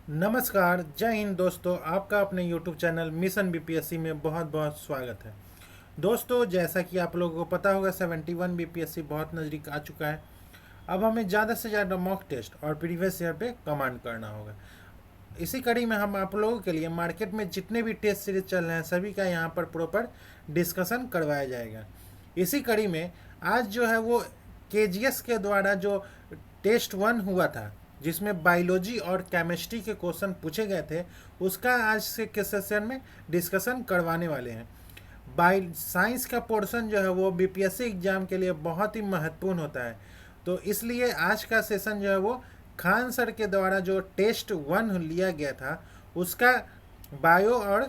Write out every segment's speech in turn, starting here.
नमस्कार, जय हिंद दोस्तों। आपका अपने YouTube चैनल मिशन बीपीएससी में बहुत बहुत स्वागत है। दोस्तों, जैसा कि आप लोगों को पता होगा 71 बीपीएससी बहुत नज़दीक आ चुका है। अब हमें ज़्यादा से ज़्यादा मॉक टेस्ट और प्रीवियस ईयर पे कमांड करना होगा। इसी कड़ी में हम आप लोगों के लिए मार्केट में जितने भी टेस्ट सीरीज चल रहे हैं सभी का यहाँ पर प्रॉपर डिस्कशन करवाया जाएगा। इसी कड़ी में आज जो है वो केजीएस के द्वारा जो टेस्ट 1 हुआ था जिसमें बायोलॉजी और केमिस्ट्री के क्वेश्चन पूछे गए थे, उसका आज से के सेशन में डिस्कशन करवाने वाले हैं। साइंस का पोर्शन जो है वो बीपीएससी एग्जाम के लिए बहुत ही महत्वपूर्ण होता है, तो इसलिए आज का सेशन जो है वो खान सर के द्वारा जो टेस्ट 1 लिया गया था उसका बायो और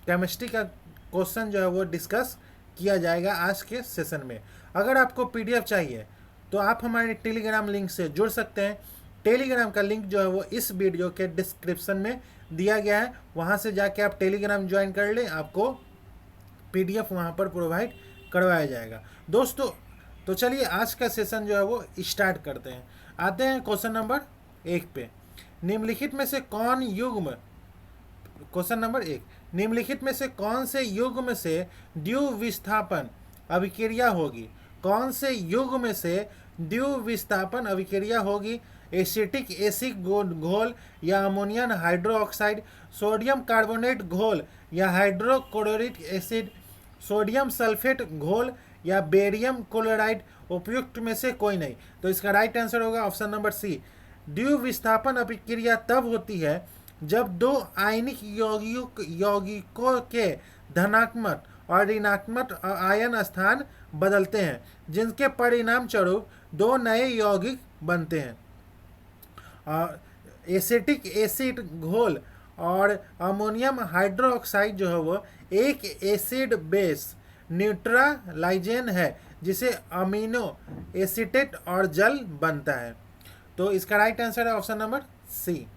केमिस्ट्री का क्वेश्चन जो है वो डिस्कस किया जाएगा आज के सेशन में। अगर आपको पीडीएफ चाहिए तो आप हमारे टेलीग्राम लिंक से जुड़ सकते हैं। टेलीग्राम का लिंक जो है वो इस वीडियो के डिस्क्रिप्शन में दिया गया है, वहाँ से जाके आप टेलीग्राम ज्वाइन कर लें, आपको पीडीएफ वहाँ पर प्रोवाइड करवाया जाएगा। दोस्तों, तो चलिए आज का सेशन जो है वो स्टार्ट करते हैं। आते हैं क्वेश्चन नंबर 1 पे। निम्नलिखित में से कौन युग्म क्वेश्चन नंबर 1, निम्नलिखित में से कौन से युग्म से द्विविस्थापन अभिक्रिया होगी? कौन से युग्म से द्विविस्थापन अभिक्रिया होगी? एसिटिक एसिड घोल या अमोनियम हाइड्रोक्साइड, सोडियम कार्बोनेट घोल या हाइड्रोक्लोरिक एसिड, सोडियम सल्फेट घोल या बेरियम क्लोराइड? उपयुक्त में से कोई नहीं। तो इसका राइट आंसर होगा ऑप्शन नंबर सी। द्विविस्थापन अभिक्रिया तब होती है जब दो आयनिक यौगिकों के धनात्मक और ऋणात्मक आयन स्थान बदलते हैं, जिनके परिणाम स्वरूप दो नए यौगिक बनते हैं। एसिटिक एसिड घोल और अमोनियम हाइड्रोक्साइड जो है वो एक एसिड बेस न्यूट्रलाइजेन है जिसे अमीनो एसिटेट और जल बनता है। तो इसका राइट आंसर है ऑप्शन नंबर सी।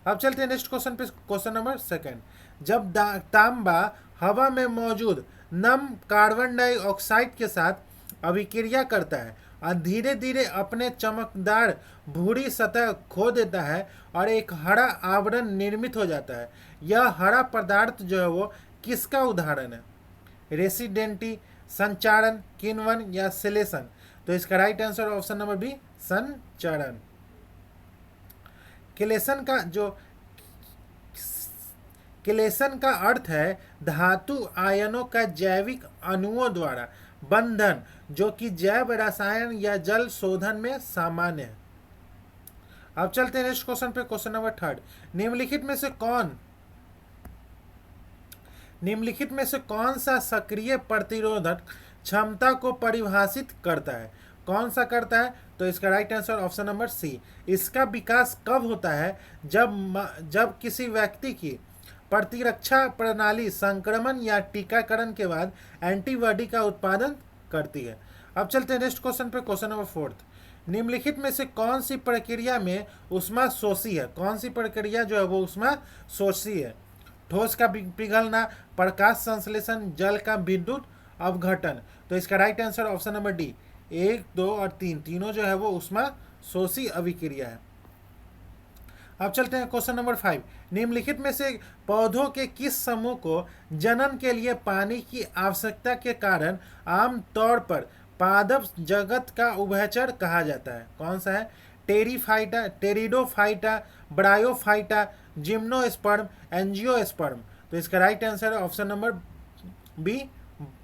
अब चलते हैं नेक्स्ट क्वेश्चन पे, क्वेश्चन नंबर 2। जब तांबा हवा में मौजूद नम कार्बन डाइऑक्साइड के साथ अभिक्रिया करता है और धीरे धीरे अपने चमकदार भूरी सतह खो देता है और एक हरा आवरण निर्मित हो जाता है, यह हरा पदार्थ जो है वो किसका उदाहरण है? रेसिडेंटी, संचारण, किण्वन या सिलेशन? तो इसका right answer option number B, संचारण। किलेशन का अर्थ है धातु आयनों का जैविक अणुओं द्वारा बंधन, जो कि जैव रसायन या जल शोधन में सामान्य है। अब चलते हैं नेक्स्ट क्वेश्चन पे, क्वेश्चन नंबर 3। निम्नलिखित में से कौन सा सक्रिय प्रतिरोधक क्षमता को परिभाषित करता है? कौन सा करता है? तो इसका right answer option number C. इसका विकास कब होता है? जब किसी व्यक्ति की प्रतिरक्षा प्रणाली संक्रमण या टीकाकरण के बाद एंटीबॉडी का उत्पादन करती है। अब चलते हैं नेक्स्ट क्वेश्चन पे, क्वेश्चन नंबर 4। निम्नलिखित में से कौन सी प्रक्रिया में ऊष्मा शोषी है? कौन सी प्रक्रिया जो है वो ऊष्मा शोषी है? ठोस का पिघलना, प्रकाश संश्लेषण, जल का विद्युत अवघटन? तो इसका right answer option number D. 1, 2 और 3 तीनों जो है वो ऊष्मा शोषी अभिक्रिया है। अब चलते हैं क्वेश्चन नंबर 5। निम्नलिखित में से पौधों के किस समूह को जनन के लिए पानी की आवश्यकता के कारण आमतौर पर पादप जगत का उभयचर कहा जाता है? कौन सा है? टेरिफाइटा, टेरिडोफाइटा, ब्रायोफाइटा, जिम्नोस्पर्म, एंजियोस्पर्म? तो इसका राइट आंसर है ऑप्शन नंबर बी,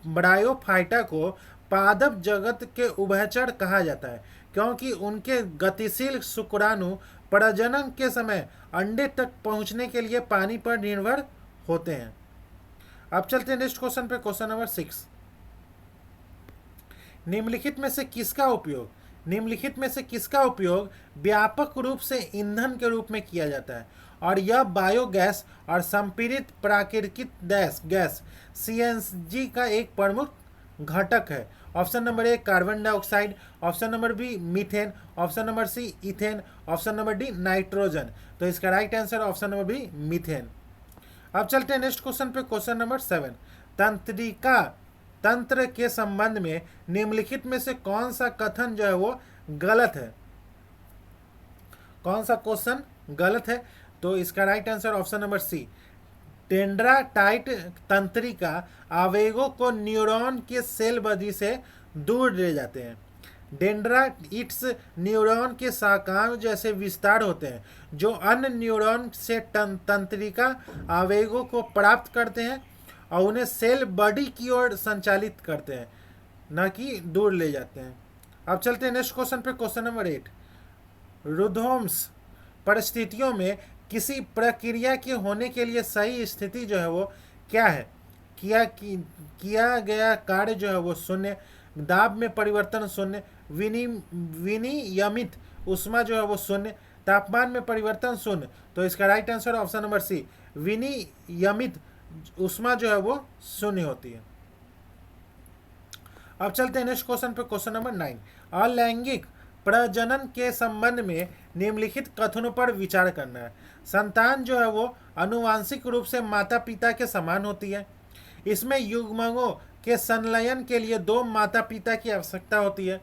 ब्रायोफाइटा को पादप जगत के उभयचर कहा जाता है क्योंकि उनके गतिशील शुक्राणु प्रजनन के समय अंडे तक पहुंचने के लिए पानी पर निर्भर होते हैं। अब चलते हैं नेक्स्ट क्वेश्चन पे, क्वेश्चन नंबर 6। निम्नलिखित में से किसका उपयोग व्यापक रूप से ईंधन के रूप में किया जाता है और यह बायोगैस और संपीड़ित प्राकृतिक गैस सीएनजी का एक प्रमुख घटक है? Option number A carbon dioxide, option number B methane, option number C ethane, option number D nitrogen? तो इसका right answer option number B methane. अब चलते हैं नेक्स्ट क्वेश्चन पे, क्वेश्चन नंबर 7। तंत्र के संबंध में निम्नलिखित में से कौन सा कथन जो है वो गलत है? कौन सा क्वेश्चन गलत है? तो इसका right answer option number C, dendrite तंत्रिका आवेगों को न्यूरॉन के सेल बॉडी से दूर ले जाते हैं। डेंड्राइट्स न्यूरॉन के शाखाओं जैसे विस्तार होते हैं जो अन्य न्यूरॉन से तंत्रिका आवेगों को प्राप्त करते हैं और उन्हें सेल बॉडी की ओर संचालित करते हैं, न कि दूर ले जाते हैं। अब चलते हैं नेक्स्ट क्वेश्चन पे, क्वेश्चन नंबर 8। रुडोम्स परिस्थितियों में किसी प्रक्रिया के होने के लिए सही स्थिति जो है वो क्या है? किया गया कार्य जो है वो शून्य, दाब में परिवर्तन शून्य, विनियमित ऊष्मा जो है वो शून्य, तापमान में परिवर्तन शून्य। तो इसका right answer option number C, विनियमित ऊष्मा जो है वो शून्य होती है। अब चलते हैं नेक्स्ट क्वेश्चन पे, क्वेश्चन नंबर 9। अलैंगिक प्रजनन के संबंध में निम्नलिखित कथनों पर विचार करना है। संतान जो है वो आनुवांशिक रूप से माता पिता के समान होती है। इसमें युग्मकों के संलयन के लिए 2 माता पिता की आवश्यकता होती है।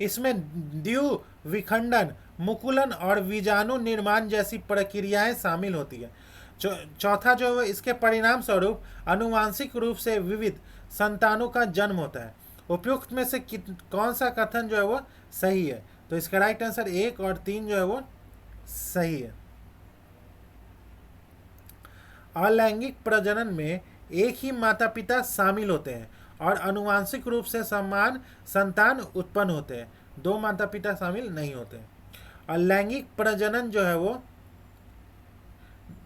इसमें द्विविखंडन, मुकुलन और बीजाणु निर्माण जैसी प्रक्रियाएं शामिल होती है। चौथा जो है इसके परिणाम स्वरूप आनुवांशिक रूप से विविध संतानों का जन्म होता है। उपयुक्त में से कौन सा कथन जो है वो सही है? तो इसका राइट आंसर 1 और 3 जो है वो सही है। अलैंगिक प्रजनन में एक ही माता पिता शामिल होते हैं और आनुवांशिक रूप से समान संतान उत्पन्न होते हैं। 2 माता पिता शामिल नहीं होते हैं। अलैंगिक प्रजनन जो है वो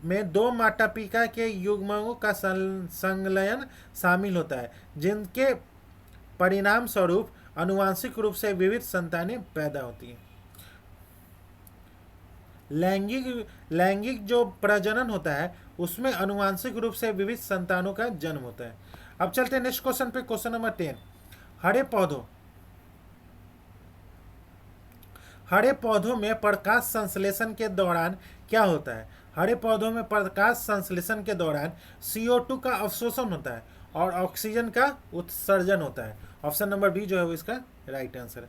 में 2 माता पिता के युग्मकों का संलयन शामिल होता है, जिनके परिणाम स्वरूप आनुवांशिक रूप से विविध संतानें पैदा होती हैं। लैंगिक जो प्रजनन होता है उसमें आनुवांशिक रूप से विविध संतानों का जन्म होता है। अब चलते हैं नेक्स्ट क्वेश्चन पे, क्वेश्चन नंबर 10। हरे पौधों में प्रकाश संश्लेषण के दौरान क्या होता है? हरे पौधों में प्रकाश संश्लेषण के दौरान CO2 का अवशोषण होता है और ऑक्सीजन का उत्सर्जन होता है। ऑप्शन नंबर बी जो है वो इसका राइट आंसर है।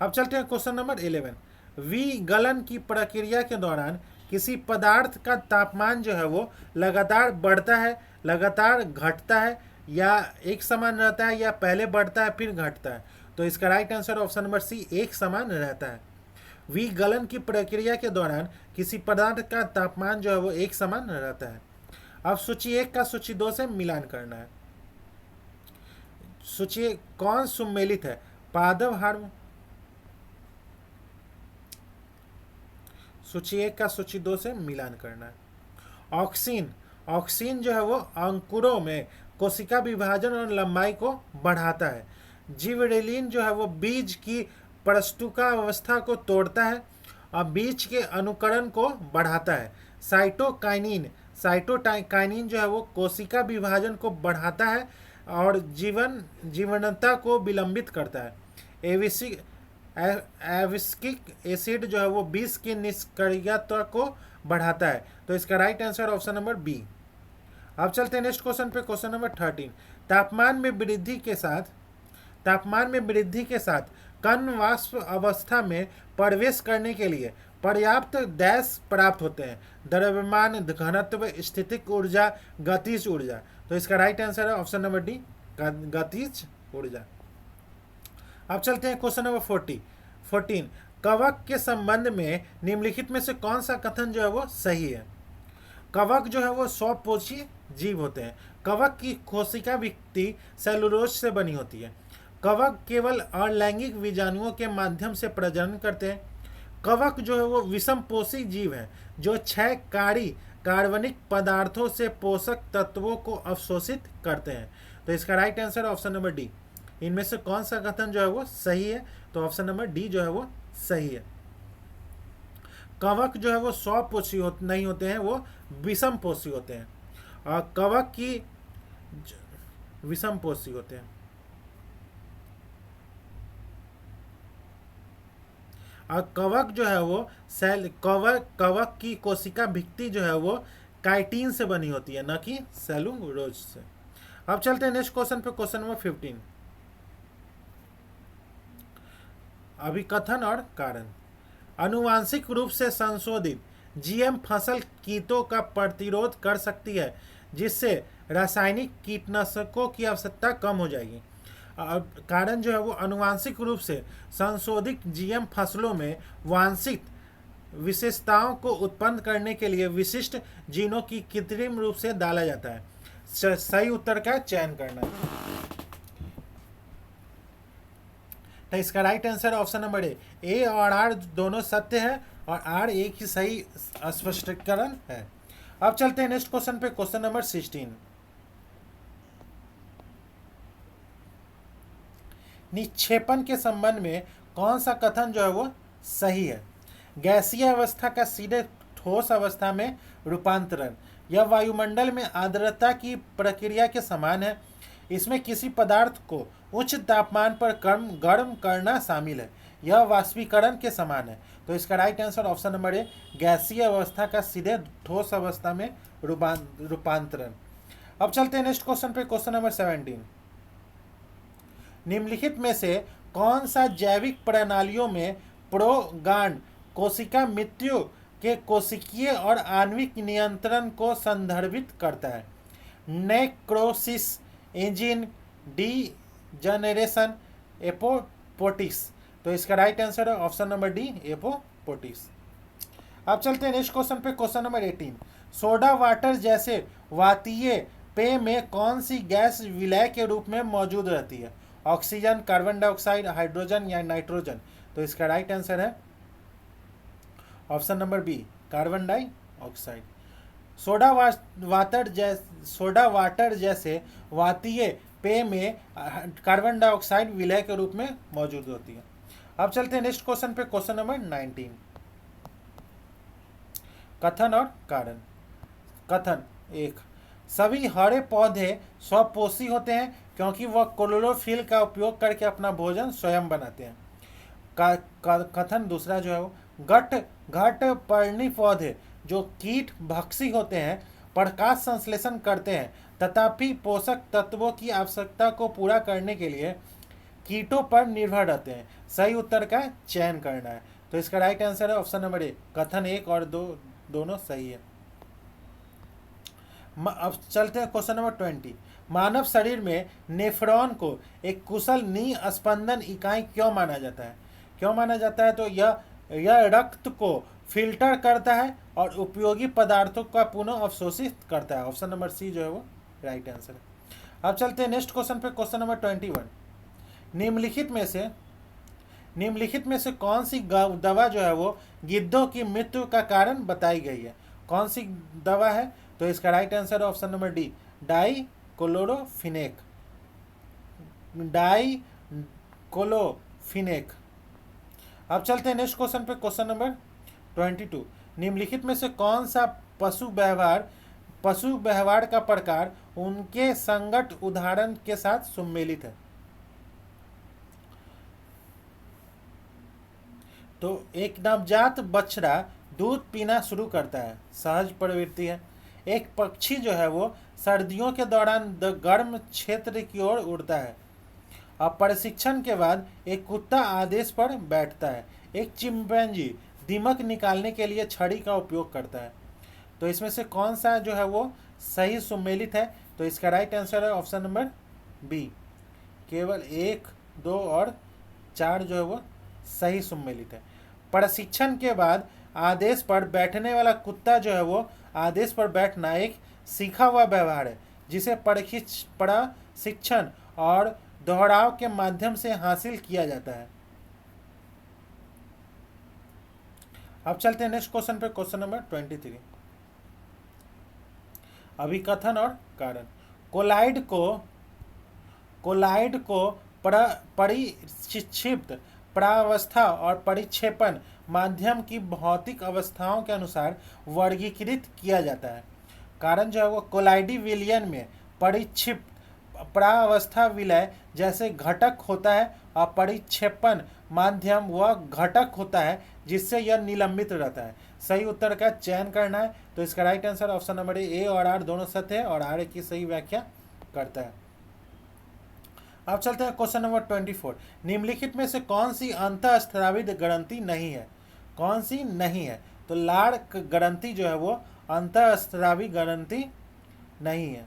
अब चलते हैं क्वेश्चन नंबर 11। विगलन की प्रक्रिया के दौरान किसी पदार्थ का तापमान जो है वो लगातार बढ़ता है, लगातार घटता है, या एक समान रहता है, या पहले बढ़ता है फिर घटता है? तो इसका right answer option number C, एक समान रहता है। विगलन की प्रक्रिया के दौरान किसी पदार्थ का तापमान जो है वो एक समान रहता है। अब सूची 1 का सूची 2 से मिलान करना है। सूची कौन सम्मिलित है? पादप हार्मोन। सूची 1 का सूची 2 से मिलान करना है। ऑक्सीन जो है वो अंकुरों में कोशिका विभाजन और लंबाई को बढ़ाता है। जिबरेलिन जो है वो बीज की प्रस्तुका अवस्था को तोड़ता है और बीज के अनुकरण को बढ़ाता है। साइटोकाइनिन जो है वो कोशिका विभाजन को बढ़ाता है और जीवनता को विलंबित करता है। एविस्किक एसिड जो है वो विष की निष्क्रियता को बढ़ाता है। तो इसका right answer option number B. अब चलते हैं नेक्स्ट क्वेश्चन पे, क्वेश्चन नंबर 13। तापमान में वृद्धि के साथ कण वाष्प अवस्था में प्रवेश करने के लिए पर्याप्त डैश प्राप्त होते हैं। द्रव्यमान, घनत्व, स्थितिक ऊर्जा, गतिज ऊर्जा। तो इसका राइट आंसर है ऑप्शन नंबर डी, गतिज ऊर्जा। अब चलते हैं क्वेश्चन नंबर 14। कवक के संबंध में निम्नलिखित में से कौन सा कथन जो है वो सही है? कवक जो है वो स्वपोषी जीव होते हैं। कवक की कोशिका भित्ति सेलुलोज से बनी होती है। कवक केवल अलैंगिक बीजाणुओं के माध्यम से प्रजनन करते हैं। कवक जो है वो विषमपोषी जीव है जो क्षयकारी कार्बनिक पदार्थों से पोषक तत्वों को अवशोषित करते हैं। तो इसका right answer option number D. इनमें से कौन सा कथन जो है वो सही है? तो ऑप्शन नंबर डी जो है वो सही है। कवक जो है वो स्वपोषी नहीं होते हैं, वो विषमपोषी होते हैं। और कवक की विषमपोषी होते हैं। और कवक जो है वो कवक की कोशिका भित्ति जो है वो काइटिन से बनी होती है, न कि सेलुलोज से। अब चलते हैं नेक्स्ट क्वेश्चन पे, क्वेश्चन नंबर 15। अभिकथन और कारण। अनुवांशिक रूप से संशोधित जीएम फसल कीटों का प्रतिरोध कर सकती है, जिससे रासायनिक कीटनाशकों की आवश्यकता कम हो जाएगी। कारण जो है वो अनुवांशिक रूप से संशोधित जीएम फसलों में वांछित विशेषताओं को उत्पन्न करने के लिए विशिष्ट जीनों की कृत्रिम रूप से डाला जाता है। सही उत्तर का चयन करना है। तो इसका राइट आंसर ऑप्शन नंबर ए और आर दोनों सत्य है और आर एक ही सही स्पष्टीकरण है। अब चलते हैं नेक्स्ट क्वेश्चन पे, क्वेश्चन नंबर 16। निक्षेपण के संबंध में कौन सा कथन जो है वो सही है? गैसीय अवस्था का सीधे ठोस अवस्था में रूपांतरण, यह वायुमंडल में आर्द्रता की प्रक्रिया के समान है। इसमें किसी पदार्थ को उच्च तापमान पर गर्म करना शामिल है, यह वाष्पीकरण के समान है। तो इसका राइट आंसर ऑप्शन नंबर ए, गैसीय अवस्था का सीधे ठोस अवस्था में रूपांतरण। अब चलते हैं नेक्स्ट क्वेश्चन पे, क्वेश्चन नंबर 17। निम्नलिखित में से कौन सा जैविक प्रणालियों में प्रोगांड कोशिका मृत्यु के कोशिकीय और आणविक नियंत्रण को संदर्भित करता है? Necrosis, engine, degeneration, apoptosis. तो इसका राइट आंसर है ऑप्शन नंबर डी, एपोप्टोसिस। अब चलते हैं नेक्स्ट क्वेश्चन पे, क्वेश्चन नंबर 18। सोडा वाटर जैसे वातीय पेय में कौन सी गैस विलय के रूप में मौजूद रहती है? ऑक्सीजन, कार्बन डाइऑक्साइड, हाइड्रोजन या नाइट्रोजन। तो इसका राइट आंसर है option number B, carbon dioxide. Soda water जैसे वातीय पेय में कार्बन डाइऑक्साइड विलय के रूप में मौजूद होती है। अब चलते हैं नेक्स्ट क्वेश्चन पे, क्वेश्चन नंबर 19। कथन और कारण। कथन 1, सभी हरे पौधे स्वपोषी होते हैं क्योंकि वह क्लोरोफिल का उपयोग करके अपना भोजन स्वयं बनाते हैं। कथन दूसरा जो है वो, घट पर्णी पौधे जो कीट भक्षी होते हैं प्रकाश संश्लेषण करते हैं, तथापि पोषक तत्वों की आवश्यकता को पूरा करने के लिए कीटों पर निर्भर रहते हैं। सही उत्तर का चयन करना है। तो इसका राइट आंसर है ऑप्शन नंबर ए, कथन 1 और 2 दोनों सही है। अब चलते हैं क्वेश्चन नंबर 20। मानव शरीर में नेफ्रॉन को एक कुशल निस्पंदन इकाई क्यों माना जाता है? क्यों माना जाता है? तो यह रक्त को फिल्टर करता है और उपयोगी पदार्थों का पुनः अवशोषित करता है। ऑप्शन नंबर सी जो है वो राइट आंसर है। अब चलते हैं नेक्स्ट क्वेश्चन पे, क्वेश्चन नंबर 21। निम्नलिखित में से कौन सी दवा जो है वो गिद्धों की मृत्यु का कारण बताई गई है? कौन सी दवा है? तो इसका राइट आंसर है ऑप्शन नंबर डी, डाइक्लोरोफिनेक। डाइक्लोरोफिनेक। अब चलते हैं नेक्स्ट क्वेश्चन पे, क्वेश्चन नंबर 22। निम्नलिखित में से कौन सा पशु व्यवहार का प्रकार उनके संगत उदाहरण के साथ सम्मिलित है? तो एक नवजात बछड़ा दूध पीना शुरू करता है, सहज प्रवृत्ति है। एक पक्षी जो है वो सर्दियों के दौरान गर्म क्षेत्र की ओर उड़ता है। अब प्रशिक्षण के बाद एक कुत्ता आदेश पर बैठता है। एक चिंपैंजी दीमक निकालने के लिए छड़ी का उपयोग करता है। तो इसमें से कौन सा जो है वो सही सम्मिलित है? तो इसका राइट आंसर है ऑप्शन नंबर बी, केवल 1, 2 और 4 जो है वो सही सम्मिलित है। प्रशिक्षण के बाद आदेश पर बैठने वाला कुत्ता जो है वो आदेश पर बैठना एक सीखा हुआ व्यवहार है, जिसे प्रशिक्षण और दोहराव के माध्यम से हासिल किया जाता है। अब चलते हैं नेक्स्ट क्वेश्चन पे, क्वेश्चन नंबर 23। अभिकथन और कारण। कोलाइड को परिक्षिप्त प्रावस्था और परिक्षेपण माध्यम की भौतिक अवस्थाओं के अनुसार वर्गीकृत किया जाता है। कारण जो है वो कोलाइडी विलयन में परिक्षिप्त प्रावस्था विलय जैसे घटक होता है और परिक्षेपण माध्यम वह घटक होता है जिससे यह निलंबित रहता है। सही उत्तर का चयन करना है। तो इसका राइट आंसर ऑप्शन नंबर ए और आर दोनों सत्य है और आर की सही व्याख्या करता है। अब चलते हैं क्वेश्चन नंबर 24। निम्नलिखित में से कौन सी अंतःस्रावित ग्रंथि नहीं है? कौन सी नहीं है? तो लाड़ ग्रंथि जो है वो अंतःस्रावी ग्रंथि नहीं है।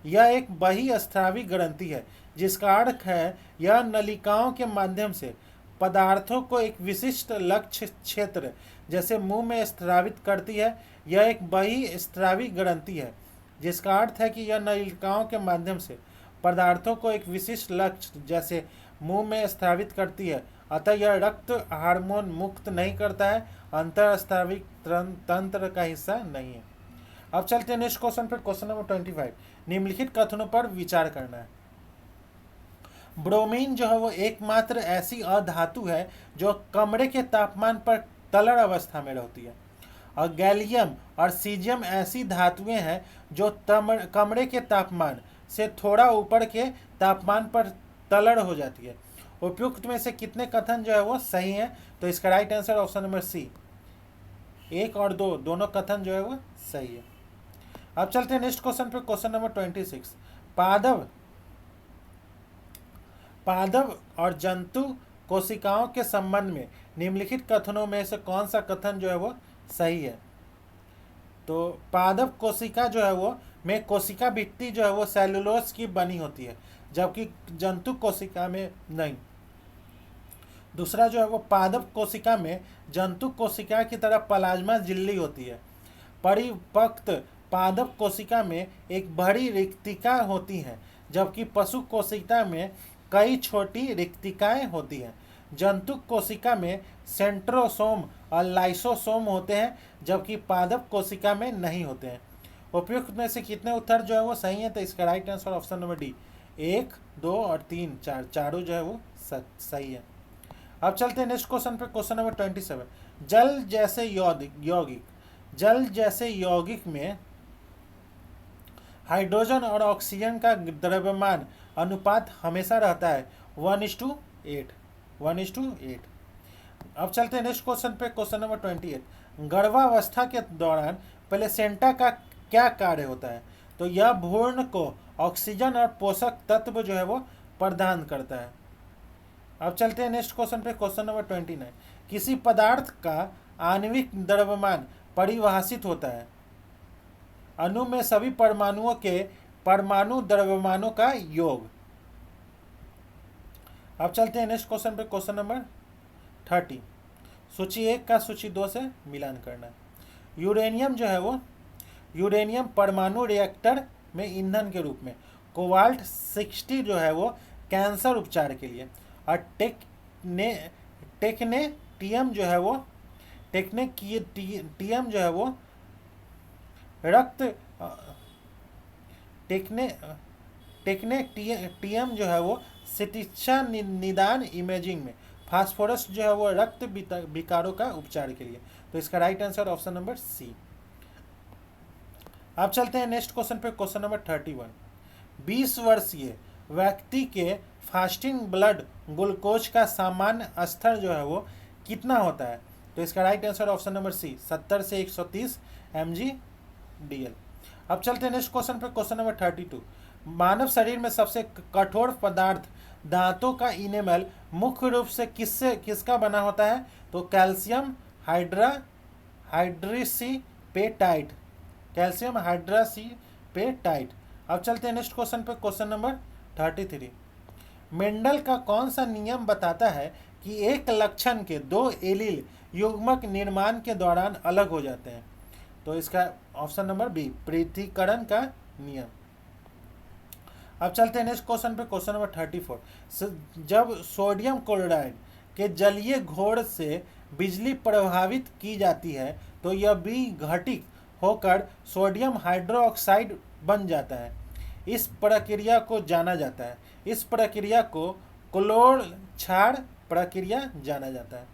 यह एक बहिःस्रावी ग्रंथि है, जिसका अर्थ है यह नलिकाओं के माध्यम से पदार्थों को एक विशिष्ट लक्ष्य क्षेत्र जैसे मुंह में स्रावित करती है। यह एक बहिःस्रावी ग्रंथि है, जिसका अर्थ है कि यह नलिकाओं के माध्यम से पदार्थों को एक विशिष्ट लक्ष्य जैसे मुंह में स्रावित करती है। अतः यह रक्त हार्मोन मुक्त नहीं करता है, अंतःस्रावी तंत्र का हिस्सा नहीं है। अब चलते हैं नेक्स्ट क्वेश्चन पर, क्वेश्चन नंबर 25। निम्नलिखित कथनों पर विचार करना है। ब्रोमीन जो है वो एकमात्र ऐसी अधातु है जो कमरे के तापमान पर तलड़ अवस्था में रहती है, और गैलियम और सीजियम ऐसी धातुएं हैं जो कमरे के तापमान से थोड़ा ऊपर के तापमान पर तलड़ हो जाती है। उपयुक्त में से कितने कथन जो है वो सही हैं? तो इसका right answer option number C, 1 और 2 दोनों कथन जो है वो सही है। अब चलते हैं नेक्स्ट क्वेश्चन पे, क्वेश्चन नंबर 26। पादप और जंतु कोशिकाओं के संबंध में निम्नलिखित कथनों में से कौन सा कथन जो है वो सही है? तो पादप कोशिका जो है वो में कोशिका भित्ति जो है वो सेलुलोज की बनी होती है, जबकि जंतु कोशिका में नहीं। दूसरा जो है वो पादप कोशिका में जंतु कोशिका की तरह प्लाज्मा झिल्ली होती है। परिपक्व पादप कोशिका में एक बड़ी रिक्तिका होती है, जबकि पशु कोशिका में कई छोटी रिक्तिकाएं होती हैं। जंतु कोशिका में सेंट्रोसोम और लाइसोसोम होते हैं, जबकि पादप कोशिका में नहीं होते हैं। उपयुक्त में से कितने उत्तर जो है वो सही है? तो इसका right answer option number D, 1, 2 और 3, चारों जो है वो सही है। अब चलते हैं नेक्स्ट क्वेश्चन पे, क्वेश्चन नंबर 27। जल जैसे यौगिक में हाइड्रोजन और ऑक्सीजन का द्रव्यमान अनुपात हमेशा रहता है 1:8। अब चलते हैं नेक्स्ट क्वेश्चन पे, क्वेश्चन नंबर 28। गर्भावस्था के दौरान प्लेसेंटा का क्या कार्य होता है? तो यह भ्रूण को ऑक्सीजन और पोषक तत्व जो है वो प्रदान करता है। अब चलते हैं नेक्स्ट क्वेश्चन पे, क्वेश्चन नंबर 29। किसी पदार्थ का आणविक द्रव्यमान परिभाषित होता है अणु में सभी परमाणुओं के परमाणु द्रव्यमानों का योग। अब चलते हैं नेक्स्ट क्वेश्चन पे, क्वेश्चन नंबर 30। सूची 1 का सूची 2 से मिलान करना। यूरेनियम जो है वो यूरेनियम परमाणु रिएक्टर में ईंधन के रूप में, कोबाल्ट 60 जो है वो कैंसर उपचार के लिए, और टेक्नेटियम जो है वो रक्त टेक्नेटियम जो है वो चिकित्सा निदान इमेजिंग में, फास्फोरस जो है वो रक्त विकारों का उपचार के लिए। तो इसका right answer option number C. अब चलते हैं नेक्स्ट क्वेश्चन पे, क्वेश्चन नंबर 31। 20 वर्षीय व्यक्ति के फास्टिंग ब्लड ग्लूकोज का सामान्य स्तर जो है वो कितना होता है? तो इसका right answer option number C, 70 से 130 mg/dl। अब चलते हैं नेक्स्ट क्वेश्चन पे, क्वेश्चन नंबर 32। मानव शरीर में सबसे कठोर पदार्थ दांतों का इनेमल मुख्य रूप से किसका बना होता है? तो कैल्शियम हाइड्रोक्सीपेटाइट। अब चलते हैं नेक्स्ट क्वेश्चन पे, क्वेश्चन नंबर 33। मेंडल का कौन सा नियम बताता है कि एक लक्षण के 2 एलील युग्मक निर्माण के दौरान अलग हो जाते हैं? तो इसका ऑप्शन नंबर बी, पृथक्करण का नियम। अब चलते हैं नेक्स्ट क्वेश्चन पे, क्वेश्चन नंबर 34। जब सोडियम क्लोराइड के जलीय घोर से बिजली प्रभावित की जाती है तो यह विघटित होकर सोडियम हाइड्रोक्साइड बन जाता है। इस प्रक्रिया को जाना जाता है इस प्रक्रिया को क्लोर क्षार प्रक्रिया जाना जाता है।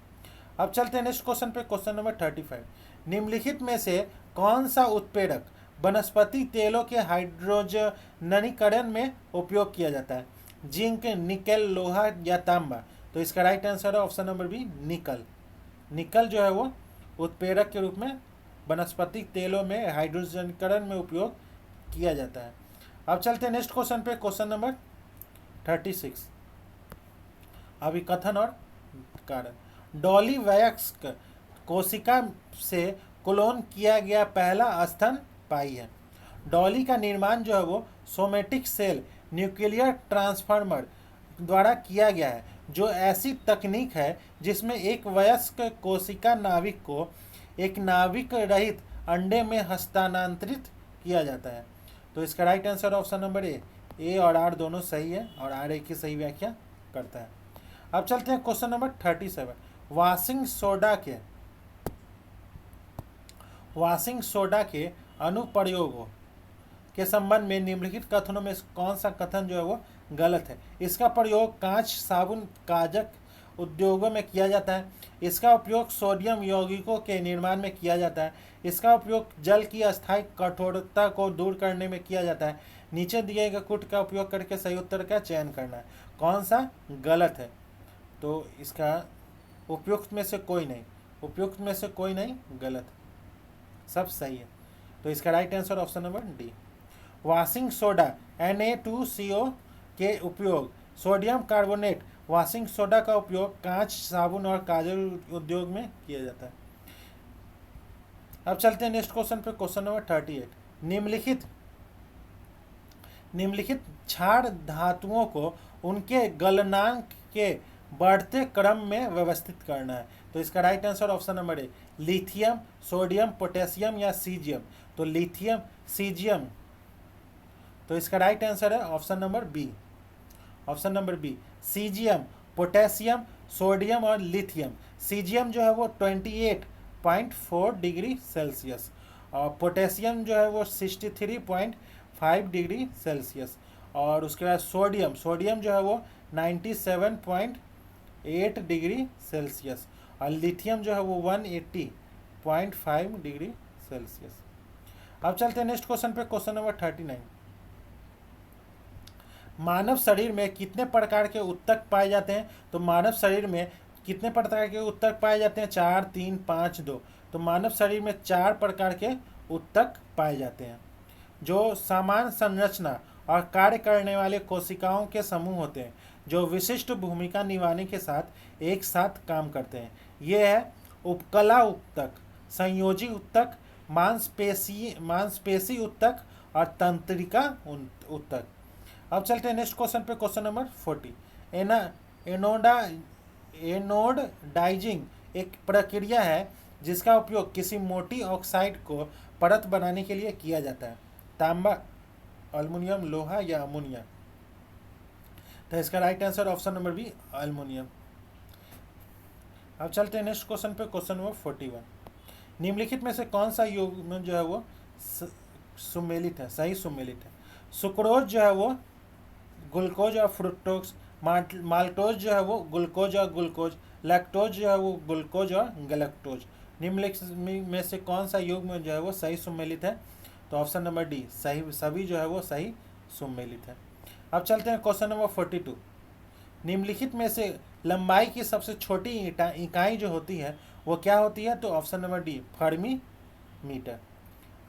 अब चलते हैं नेक्स्ट क्वेश्चन पे, क्वेश्चन नंबर 35। निम्नलिखित में से कौन सा उत्प्रेरक वनस्पति तेलों के हाइड्रोजनीकरण में उपयोग किया जाता है? जिंक, निकेल, लोहा या तांबा? तो इसका राइट आंसर है ऑप्शन नंबर बी, निकल। निकल जो है वो उत्प्रेरक के रूप में वनस्पति तेलों में हाइड्रोजनीकरण में उपयोग किया जाता है। अब चलते हैं नेक्स्ट क्वेश्चन पे, क्वेश्चन नंबर 36। अभी कथन और कारण। डॉली वयस्क कोशिका से क्लोन किया गया पहला स्तनपायी है। डॉली का निर्माण जो है वो सोमेटिक सेल न्यूक्लियर ट्रांसफार्मर द्वारा किया गया है, जो ऐसी तकनीक है जिसमें एक वयस्क कोशिका नाभिक को एक नाभिक रहित अंडे में हस्तांतरित किया जाता है। तो इसका राइट आंसर ऑप्शन नंबर ए और आर दोनों सही है और आर एक की सही व्याख्या करता है। अब चलते हैं क्वेश्चन नंबर 37। वाशिंग सोडा के अनुप्रयोगों के संबंध में निम्नलिखित कथनों में कौन सा कथन जो है वो गलत है। इसका प्रयोग कांच, साबुन, काजक उद्योगों में किया जाता है। इसका उपयोग सोडियम यौगिकों के निर्माण में किया जाता है। इसका उपयोग जल की अस्थायी कठोरता को दूर करने में किया जाता है। नीचे दिए गए कूट का उपयोग करके सही उत्तर का चयन करना है। कौन सा गलत है? तो इसका उपयुक्त में से कोई नहीं, गलत, सब सही है। तो इसका right answer option number D. Washing soda Na2CO के उपयोग सोडियम कार्बोनेट वॉशिंग सोडा का उपयोग कांच, साबुन और काजल उद्योग में किया जाता है। अब चलते हैं नेक्स्ट क्वेश्चन पे, क्वेश्चन नंबर 38। निम्नलिखित क्षार धातुओं को उनके गलनांक के बढ़ते क्रम में व्यवस्थित करना है। तो इसका right answer option number A, lithium, sodium, potassium या सीजियम। तो लिथियम, सीजियम। तो इसका राइट आंसर है option number B, caesium, potassium, sodium और लिथियम। सीजियम जो है वो 28.4 डिग्री सेल्सियस और पोटेशियम जो है वो 63.5 डिग्री सेल्सियस और उसके बाद सोडियम जो है वो 97.8 डिग्री सेल्सियस और लिथियम जो है वो 180.5 डिग्री सेल्सियस। अब चलते हैं नेक्स्ट क्वेश्चन पे, क्वेश्चन नंबर 39। मानव शरीर में कितने प्रकार के उत्तक पाए जाते हैं? तो मानव शरीर में कितने प्रकार के उत्तक पाए जाते हैं? 4, 3, 5, 2। तो मानव शरीर में 4 प्रकार के उत्तक पाए जाते हैं, जो समान संरचना और कार्य करने वाले कोशिकाओं के समूह होते हैं, जो विशिष्ट भूमिका निभाने के साथ एक साथ काम करते हैं। ये है उपकला उत्तक, संयोजी उत्तक, मांसपेशी उत्तक और तंत्रिका उत्तक। अब चलते हैं नेक्स्ट क्वेश्चन पे, क्वेश्चन नंबर 40। एनोडाइजिंग एक प्रक्रिया है जिसका उपयोग किसी मोटी ऑक्साइड को परत बनाने के लिए किया जाता है। तांबा, एल्युमिनियम, लोहा या अमोनिया। तो इसका right answer option number B, aluminium. अब चलते हैं नेक्स्ट क्वेश्चन पे, क्वेश्चन नंबर 41। निम्नलिखित में से कौन सा युग्म जो है वो सुमेलित है? सही सुमेलित है। सुक्रोज जो है वो ग्लूकोज और फ्रुक्टोज, माल्टोज जो है वो ग्लूकोज और ग्लूकोज, लैक्टोज जो है वो ग्लूकोज और गैलेक्टोज। निम्नलिखित में से कौन सा युग्म जो है वो सही सुमेलित है? तो ऑप्शन नंबर डी, सही, सभी जो है वो सही सुमेलित है। अब चलते हैं क्वेश्चन नंबर 42। निम्नलिखित में से लंबाई की सबसे छोटी इकाई जो होती है वो क्या होती है? तो option number D, fermi metre.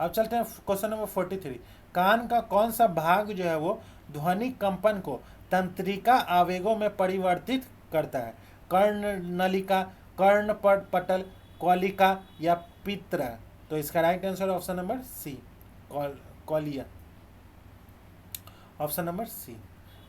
अब चलते हैं क्वेश्चन नंबर 43। कान का कौन सा भाग जो है वो ध्वनि कंपन को तंत्रिका आवेगों में परिवर्तित करता है? कर्ण नलिका, कर्ण पटल, कौलिका या पित्रा। तो इसका right answer option number C, कौलिया, ऑप्शन नंबर सी।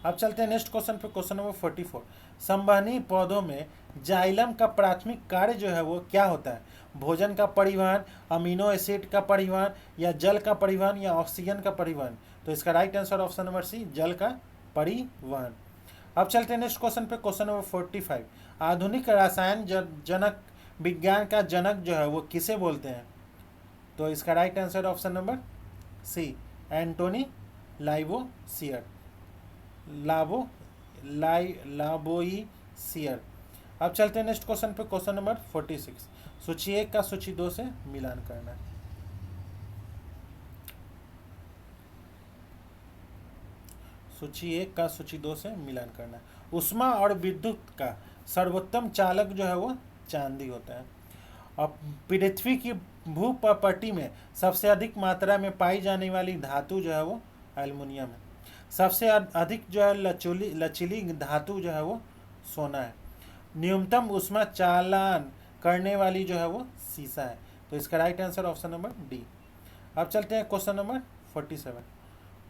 अब चलते हैं नेक्स्ट क्वेश्चन पे, क्वेश्चन नंबर 44। संवहनी पौधों में जाइलम का प्राथमिक कार्य जो है वो क्या होता है? भोजन का परिवहन, अमीनो एसिड का परिवहन या जल का परिवहन या ऑक्सीजन का परिवहन। तो इसका right answer option number C, जल का परिवहन। अब चलते हैं नेक्स्ट क्वेश्चन पे, क्वेश्चन नंबर 45। आधुनिक रसायन जनक विज्ञान का जनक जो है वो किसे बोलते हैं? तो इसका right answer option number C, Antoine Lavoisier, Lavoisier. अब चलते हैं नेक्स्ट क्वेश्चन पे, क्वेश्चन नंबर 46। सूची 1 का सूची 2 से मिलान करना है। सूची 1 का सूची 2 से मिलान करना है। ऊष्मा और विद्युत का सर्वोत्तम चालक जो है वो चांदी होता है। अब पृथ्वी की भूपटटी में सबसे अधिक मात्रा में पाई जाने वाली धातु जो है वो एल्युमिनियम है। सबसे अधिक जो है लचीली धातु जो है वो सोना है। न्यूनतम ऊष्मा चालन करने वाली जो है वो शीशा है। तो इसका right answer option number D. अब चलते हैं क्वेश्चन नंबर 47।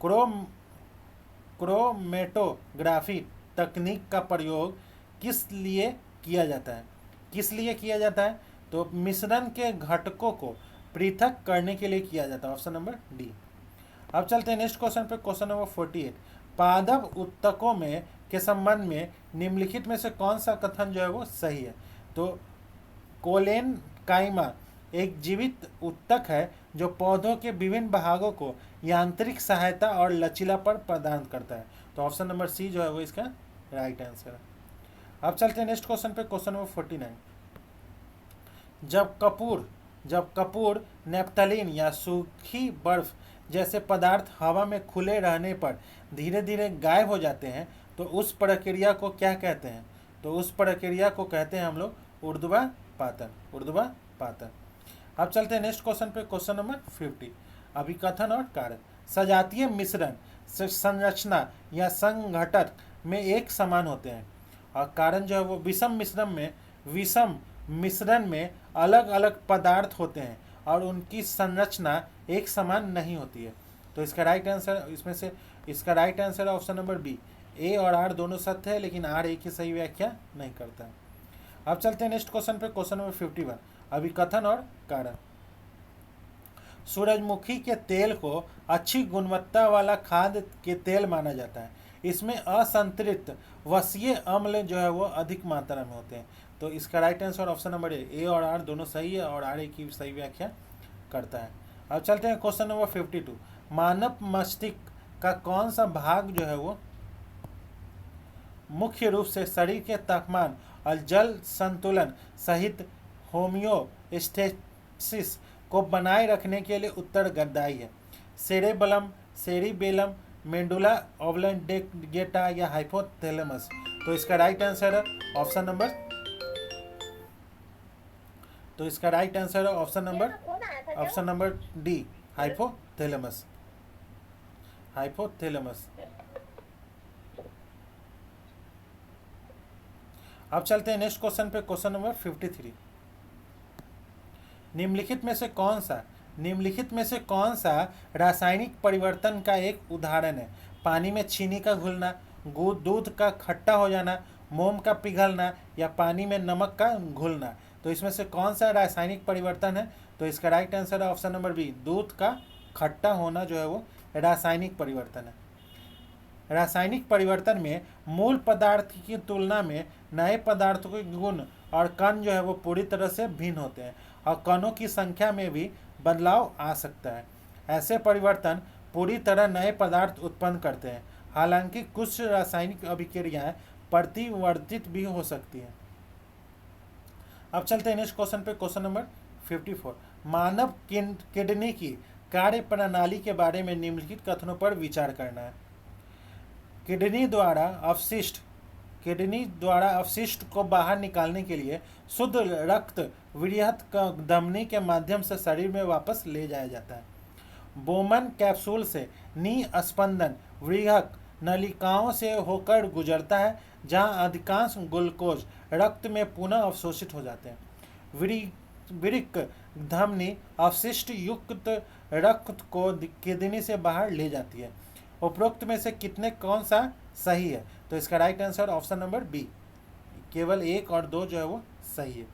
क्रोम क्रोमेटोग्राफी तकनीक का प्रयोग किस लिए किया जाता है? किस लिए किया जाता है? तो मिश्रण के घटकों को पृथक करने के लिए किया जाता है, ऑप्शन नंबर डी। अब चलते हैं नेक्स्ट क्वेश्चन पे, क्वेश्चन नंबर 48। पादप उत्तकों में के संबंध में निम्नलिखित में से कौन सा कथन जो है वो सही है? तो कोलेन काइमा एक जीवित उत्तक है जो पौधों के विभिन्न भागों को यांत्रिक सहायता और लचीलापन प्रदान करता है। तो ऑप्शन नंबर सी जो है वो इसका राइट आंसर है। अब चलते हैं नेक्स्ट क्वेश्चन पे, क्वेश्चन नंबर 49। जब कपूर नेप्थलीन या सूखी बर्फ जैसे पदार्थ हवा में खुले रहने पर धीरे धीरे गायब हो जाते हैं तो उस प्रक्रिया को क्या कहते हैं? तो उस प्रक्रिया को कहते हैं हम लोग ऊर्ध्वापातन। अब चलते हैं नेक्स्ट क्वेश्चन पे, क्वेश्चन नंबर 50। अभिकथन और कारण। सजातीय मिश्रण संरचना या संघटक में एक समान होते हैं और कारण जो है वो विषम मिश्रण में अलग अलग पदार्थ होते हैं और उनकी संरचना एक समान नहीं होती है। तो इसका राइट आंसर इसका राइट आंसर है ऑप्शन नंबर बी। ए और आर दोनों सत्य है लेकिन आर ए की सही व्याख्या नहीं करता है। अब चलते हैं नेक्स्ट क्वेश्चन पे, क्वेश्चन नंबर 51। अभिकथन और कारण। सूरजमुखी के तेल को अच्छी गुणवत्ता वाला खाद्य के तेल माना जाता है। इसमें असंतृप्त वसीय अम्ल जो है वो अधिक मात्रा में होते हैं। तो इसका राइट आंसर ऑप्शन नंबर ए और आर दोनों सही है और आर ए की सही व्याख्या करता है। अब चलते हैं क्वेश्चन नंबर 52। मानव मस्तिष्क का कौन सा भाग जो है वो मुख्य रूप से शरीर के तापमान और जल संतुलन सहित होम्योस्टेसिस को बनाए रखने के लिए उत्तरदायी है? सेरेबेलम, मेंडुला ऑब्लांगेटा या हाइपोथैलेमस? तो इसका राइट आंसर है ऑप्शन नंबर डी, हाइपोथैलेमस। अब चलते हैं नेक्स्ट क्वेश्चन पे, क्वेश्चन नंबर 53। निम्नलिखित में से कौन सा रासायनिक परिवर्तन का एक उदाहरण है? पानी में चीनी का घुलना, दूध का खट्टा हो जाना, मोम का पिघलना या पानी में नमक का घुलना? तो इसमें से कौन सा रासायनिक परिवर्तन है? तो इसका राइट आंसर है ऑप्शन नंबर बी, दूध का खट्टा होना जो है वो रासायनिक परिवर्तन है। रासायनिक परिवर्तन में मूल पदार्थ की तुलना में नए पदार्थों के गुण और कण जो है वो पूरी तरह से भिन्न होते हैं और कणों की संख्या में भी बदलाव आ सकता है। ऐसे परिवर्तन पूरी तरह नए पदार्थ उत्पन्न करते हैं। हालांकि कुछ रासायनिक अभिक्रियाएं प्रतिवर्तित भी हो सकती हैं। अब चलते हैं नेक्स्ट क्वेश्चन पे, क्वेश्चन नंबर 54। मानव किडनी की कार्य प्रणाली के बारे में निम्नलिखित कथनों पर विचार करना है। किडनी द्वारा अपशिष्ट को बाहर निकालने के लिए शुद्ध रक्त वृहत धमनी के माध्यम से शरीर में वापस ले जाया जाता है। बोमन कैप्सूल से निस्पंदन वृहत नलिकाओं से होकर गुजरता है जहां अधिकांश ग्लूकोज रक्त में पुनः अवशोषित हो जाते हैं। वृक्क धमनी अपशिष्ट युक्त रक्त को किडनी से बाहर ले जाती है। उपरोक्त में से कौन सा सही है? तो इसका right answer option number B, केवल 1 और 2 जो है वो सही है।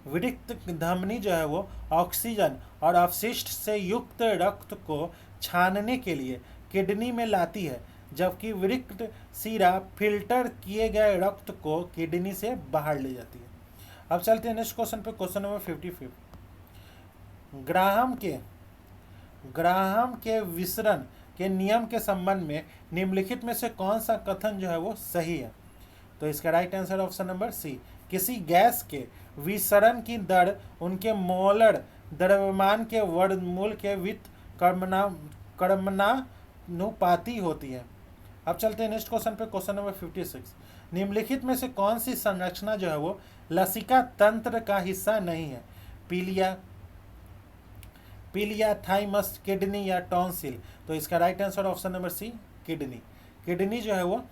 वृक्क धमनी जो है वो ऑक्सीजन और अपशिष्ट से युक्त रक्त को छानने के लिए किडनी में लाती है, जबकि वृक्क शिरा फिल्टर किए गए रक्त को किडनी से बाहर ले जाती है। अब चलते हैं नेक्स्ट क्वेश्चन पे, क्वेश्चन नंबर 55। ग्राहम के विसरण के नियम के संबंध में निम्नलिखित में से कौन सा कथन जो है वो सही है? तो इसका right answer option number C, किसी गैस के विसरण की दर उनके मोलर द्रव्यमान के वर्गमूल के क्रमानुपाती होती है। अब चलते हैं नेक्स्ट क्वेश्चन पे, क्वेश्चन नंबर 56। निम्नलिखित में से कौन सी संरचना जो है वो लसिका तंत्र का हिस्सा नहीं है? पीलिया, थाइमस, किडनी या टॉन्सिल? तो इसका right answer option number C, kidney जो है वो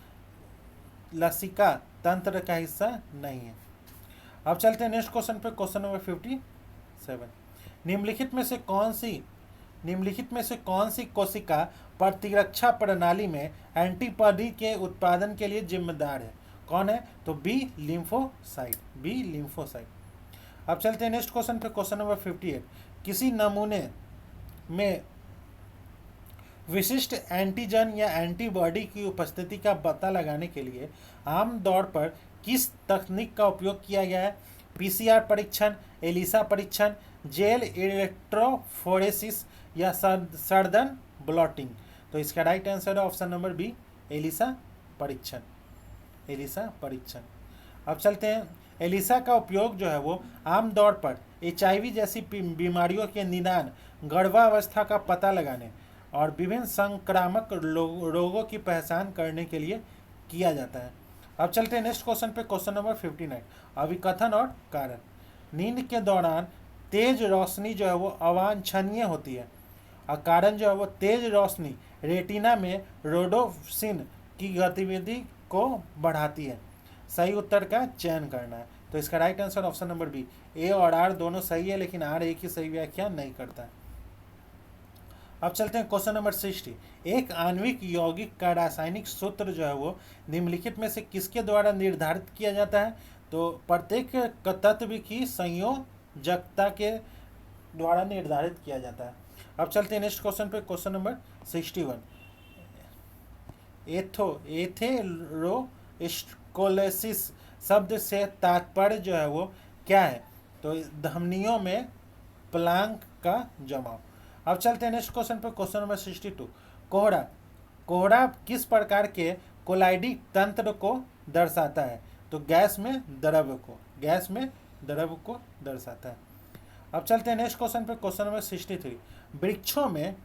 लसिका तंत्र का हिस्सा नहीं है। अब चलते हैं नेक्स्ट क्वेश्चन पे, क्वेश्चन नंबर 57। निम्नलिखित में से कौन सी कोशिका प्रतिरक्षा प्रणाली में एंटीबॉडी के उत्पादन के लिए जिम्मेदार है? कौन है? तो बी लिम्फोसाइट, बी लिम्फोसाइट। अब चलते हैं नेक्स्ट क्वेश्चन पे, क्वेश्चन नंबर 58। किसी नमूने में विशिष्ट एंटीजन या एंटीबॉडी की उपस्थिति का पता लगाने के लिए आमतौर पर किस तकनीक का उपयोग किया गया है? पीसीआर परीक्षण, एलिसा परीक्षण, जेल इलेक्ट्रोफोरेसिस या सर्दन ब्लॉटिंग? तो इसका राइट आंसर है ऑप्शन नंबर बी, एलिसा परीक्षण, एलिसा परीक्षण। अब चलते हैं, एलिसा का उपयोग जो है वो आमतौर पर HIV जैसी बीमारियों के निदान, गर्भावस्था का पता लगाने और विभिन्न संक्रामक रोगों की पहचान करने के लिए किया जाता है। अब चलते हैं नेक्स्ट क्वेश्चन पे, क्वेश्चन नंबर 59। अभिकथन और कारण। नींद के दौरान तेज रोशनी जो है वो अवांछनीय होती है और कारण जो है वो तेज रोशनी रेटिना में रोडोप्सिन की गतिविधि को बढ़ाती है। सही उत्तर का चयन करना है। तो इसका right answer option number B, A और आर दोनों सही है, लेकिन आर एक ही सही व्याख्या नहीं करता है। अब चलते हैं क्वेश्चन नंबर 60। एक आणविक यौगिक का रासायनिक सूत्र जो है वो निम्नलिखित में से किसके द्वारा निर्धारित किया जाता है? तो प्रत्येक तत्व की संयोजकता के द्वारा निर्धारित किया जाता है। अब चलते हैं नेक्स्ट क्वेश्चन पे, क्वेश्चन नंबर 61। एथेरोस्क्लेरोसिस शब्द से तात्पर्य जो है वो क्या है? तो धमनियों में प्लांक का जमाव। अब चलते हैं नेक्स्ट क्वेश्चन पर, क्वेश्चन नंबर 62। कोहरा किस प्रकार के कोलाइडिक तंत्र को दर्शाता है? तो गैस में द्रव को दर्शाता है। अब चलते हैं नेक्स्ट क्वेश्चन पर, क्वेश्चन नंबर 63। वृक्षों में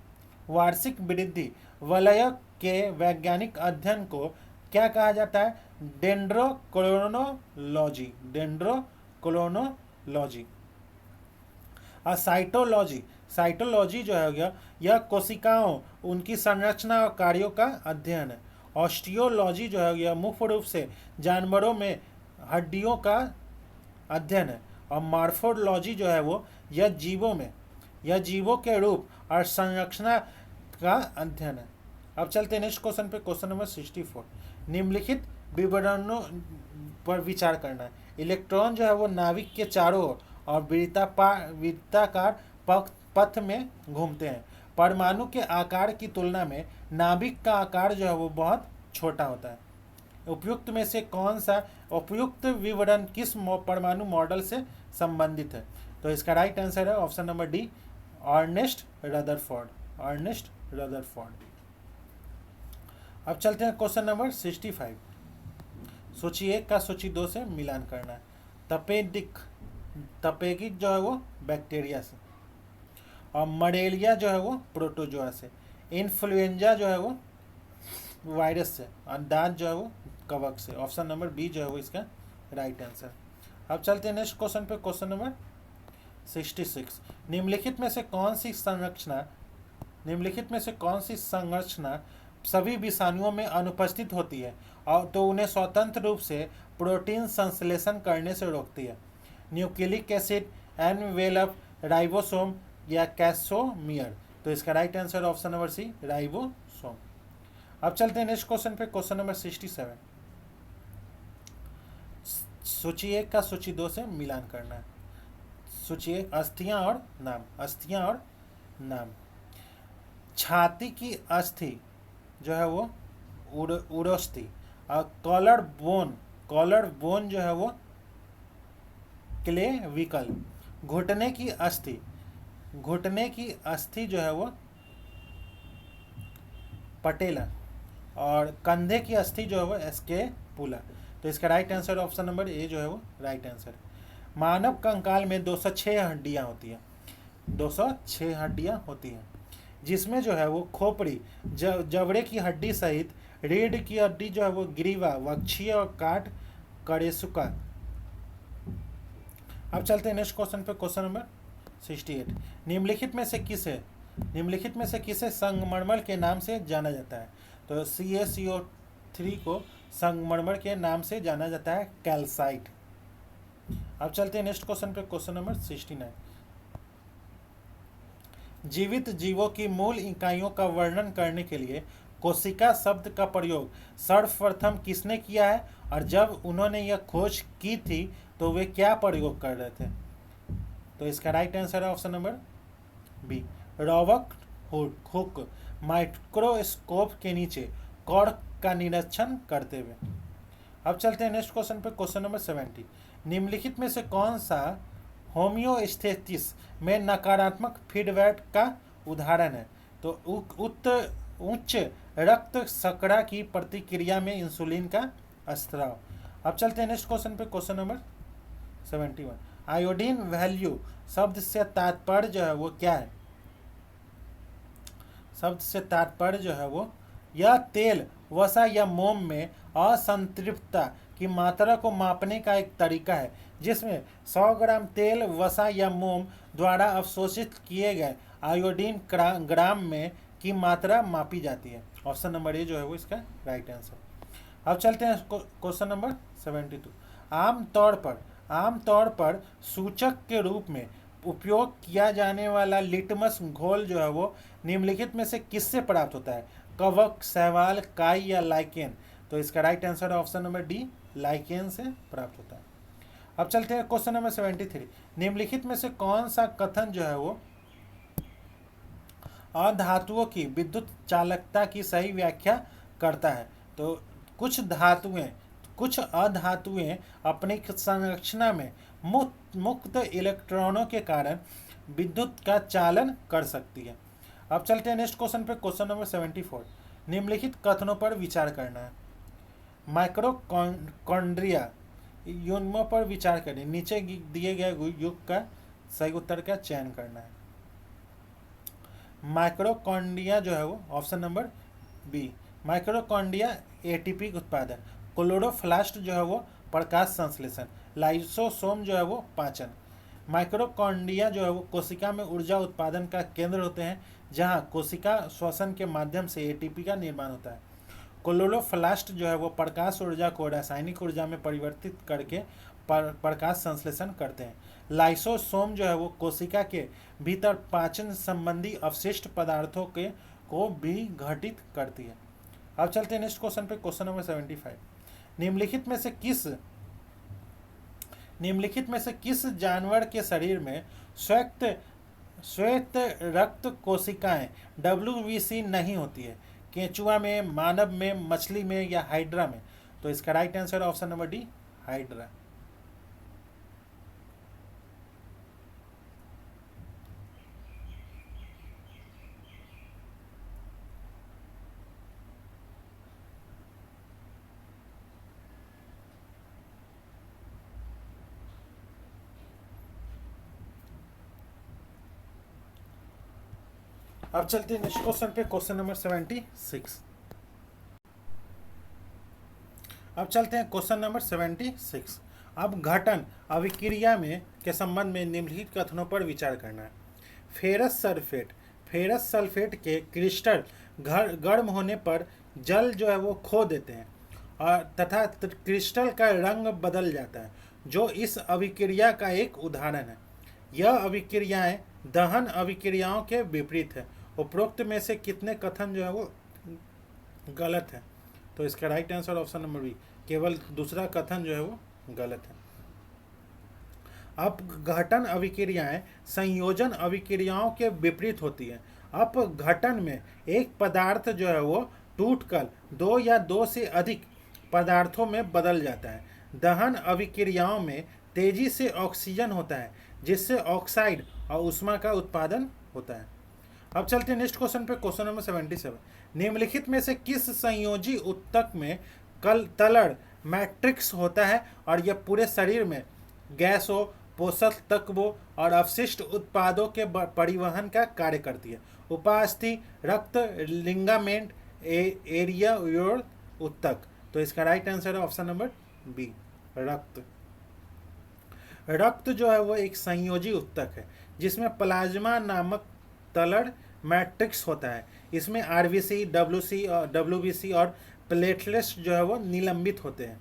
वार्षिक वृद्धि वलय के वैज्ञानिक अध्ययन को क्या कहा जाता है? Dendrochronology, dendrochronology. और साइटोलॉजी जो है गया यह कोशिकाओं, उनकी संरचना और कार्यों का अध्ययन है। ऑस्टियोलॉजी जो है यह मुख्य रूप से जानवरों में हड्डियों का अध्ययन है। और मॉर्फोलॉजी जो है वो यह जीवों के रूप और संरचना का अध्ययन है। अब चलते हैं नेक्स्ट क्वेश्चन पे, क्वेश्चन नंबर 64। निम्नलिखित विवरणों पर विचार करना है। इलेक्ट्रॉन जो है वो नाभिक के चारों ओर और वृत्ताकार पथ में घूमते हैं। परमाणु के आकार की तुलना में नाभिक का आकार जो है वो बहुत छोटा होता है। उपयुक्त में से कौन सा उपयुक्त विवरण किस परमाणु मॉडल से संबंधित है? तो इसका राइट आंसर है option number D, Ernest Rutherford, Ernest Rutherford. अब चलते हैं क्वेश्चन नंबर 65। सूची 1 का सूची 2 से मिलान करना है। तपेगिक जो है वो बैक्टीरिया से, और मलेरिया जो है वो प्रोटोजोआ से, इन्फ्लुएंजा जो है वो वायरस से, और दांत जो है वो कवक से। ऑप्शन नंबर बी जो है वो इसका राइट आंसर। अब चलते हैं नेक्स्ट क्वेश्चन पे, क्वेश्चन नंबर 66। निम्नलिखित में से कौन सी संरचना सभी विषाणुओं में अनुपस्थित होती है और तो उन्हें स्वतंत्र रूप से प्रोटीन संश्लेषण करने से रोकती है? न्यूक्लिक एसिड, एनवेलप, राइबोसोम या कैसोमियर? तो इसका right answer option number C, ribosome. अब चलते हैं नेक्स्ट क्वेश्चन पे, क्वेश्चन नंबर 67। सूची 1 का सूची 2 से मिलान करना है। सूची 1, अस्थियां और नाम। छाती की अस्थि जो है वो उरोस्थि, और कॉलर बोन जो है वो क्लेविकल। घुटने की अस्थि जो है वो पटेला, और कंधे की अस्थि जो है वो स्कैपुला। तो इसका राइट आंसर ऑप्शन नंबर ए जो है वो राइट आंसर है। मानव कंकाल में 206 हड्डियां होती हैं, 206 हड्डियां होती हैं, जिसमें जो है वो खोपड़ी, जबड़े की हड्डी सहित रीढ़ की हड्डी जो है वो ग्रीवा, वक्षीय और काट करेसुका। अब चलते हैं नेक्स्ट क्वेश्चन पे, क्वेश्चन नंबर 68। निम्नलिखित में से किसे संगमरमर के नाम से जाना जाता है? तो CaCO3 को संगमरमर के नाम से जाना जाता है कैल्साइट। अब चलते हैं नेक्स्ट क्वेश्चन पे, क्वेश्चन नंबर 69। जीवित जीवों की मूल इकाइयों का वर्णन करने के लिए कोशिका शब्द का प्रयोग सर्वप्रथम किसने किया है, और जब उन्होंने यह खोज की थी तो वे क्या प्रयोग कर रहे थे? तो इसका राइट आंसर है option number B, Robert Hooke microscope के नीचे कण का निरीक्षण करते हुए। अब चलते हैं नेक्स्ट क्वेश्चन पे, क्वेश्चन नंबर 70। निम्नलिखित में से कौन सा होम्योस्टेसिस में नकारात्मक फीडबैक का उदाहरण है? तो उच्च रक्त शर्करा की प्रतिक्रिया में इंसुलिन का स्राव। अब चलते हैं नेक्स्ट क्वेश्चन पे, क्वेश्चन नंबर 71। आयोडीन वैल्यू शब्द से तात्पर्य जो है वो क्या है? शब्द से तात्पर्य जो है वो यह तेल, वसा या मोम में असंतृप्तता की मात्रा को मापने का एक तरीका है जिसमें 100 ग्राम तेल, वसा या मोम द्वारा अवशोषित किए गए आयोडीन ग्राम में की मात्रा मापी जाती है। ऑप्शन नंबर ए जो है वो इसका राइट आंसर। अब चलते हैं क्वेश्चन नंबर 72। आमतौर पर सूचक के रूप में उपयोग किया जाने वाला लिटमस घोल जो है वो निम्नलिखित में से किससे प्राप्त होता है? कवक, शैवाल, काई या लाइकेन? तो इसका राइट आंसर है ऑप्शन नंबर डी, लाइकेन से प्राप्त होता है। अब चलते हैं क्वेश्चन नंबर 73। निम्नलिखित में से कौन सा कथन जो है वो अधातुओं की विद्युत चालकता की सही व्याख्या करता है? तो कुछ अधातुएं अपनी संरचना में मुक्त इलेक्ट्रॉनों के कारण विद्युत का चालन कर सकती है। अब चलते हैं नेक्स्ट क्वेश्चन पे, क्वेश्चन नंबर 74। निम्नलिखित कथनों पर विचार करना है। माइक्रोकॉन्ड्रिया युग्मों पर विचार करें, नीचे दिए गए युग का सही उत्तर का चयन करना है। माइक्रोकॉन्ड्रिया जो है वो option number B, mitochondria ATP उत्पादन, क्लोरोप्लास्ट जो है वो प्रकाश संश्लेषण, लाइसोसोम जो है वो पाचन। माइक्रोकॉन्ड्रिया जो है वो कोशिका में ऊर्जा उत्पादन का केंद्र होते हैं जहां कोशिका श्वसन के माध्यम से एटीपी का निर्माण होता है। क्लोरोप्लास्ट जो है वो प्रकाश ऊर्जा को रासायनिक ऊर्जा में परिवर्तित करके प्रकाश संश्लेषण करते हैं। लाइसोसोम जो है वो कोशिका के भीतर पाचन संबंधी अवशिष्ट पदार्थों के को भी घटित करती है। अब चलते हैं नेक्स्ट क्वेश्चन पे, क्वेश्चन नंबर 75। निम्नलिखित में से किस जानवर के शरीर में श्वेत रक्त कोशिकाएं WBC नहीं होती है? केंचुआ में, मानव में, मछली में या हाइड्रा में? तो इसका right answer option number D, hydra. अब चलते हैं नेक्स्ट क्वेश्चन पे, क्वेश्चन नंबर 76। अब चलते हैं क्वेश्चन नंबर 76। अब घटन अभिक्रिया में के संबंध में निम्नलिखित कथनों पर विचार करना है। फेरस सल्फेट के क्रिस्टल गर्म होने पर जल जो है वो खो देते हैं और तथा क्रिस्टल का रंग बदल जाता है, जो इस अभिक्रिया का एक उदाहरण है। यह अभिक्रियाएं दहन अभिक्रियाओं के विपरीत है। उपरोक्त में से कितने कथन जो है वो गलत है? तो इसका right answer option number B, केवल दूसरा कथन जो है वो गलत है। अपघटन अभिक्रियाएं संयोजन अभिक्रियाओं के विपरीत होती है। अपघटन में एक पदार्थ जो है वो टूटकर दो या दो से अधिक पदार्थों में बदल जाता है। दहन अभिक्रियाओं में तेजी से ऑक्सीजन होता है जिससे ऑक्साइड और ऊष्मा का उत्पादन होता है। अब चलते हैं नेक्स्ट क्वेश्चन पे, क्वेश्चन नंबर 77। निम्नलिखित में से किस संयोजी उत्तक में तलड़ मैट्रिक्स होता है और यह पूरे शरीर में गैसों, पोषक तत्वों और अवशिष्ट उत्पादों के परिवहन का कार्य करती है? उपास्थि, रक्त, लिगामेंट, एरिया उत्तक। तो इसका राइट आंसर है ऑप्शन नंबर बी, रक्त। रक्त जो है वो एक संयोजी उत्तक है जिसमें प्लाज्मा नामक तलड़ मैट्रिक्स होता है। इसमें आरबीसी, WBC और प्लेटलेट्स जो है वो निलंबित होते हैं।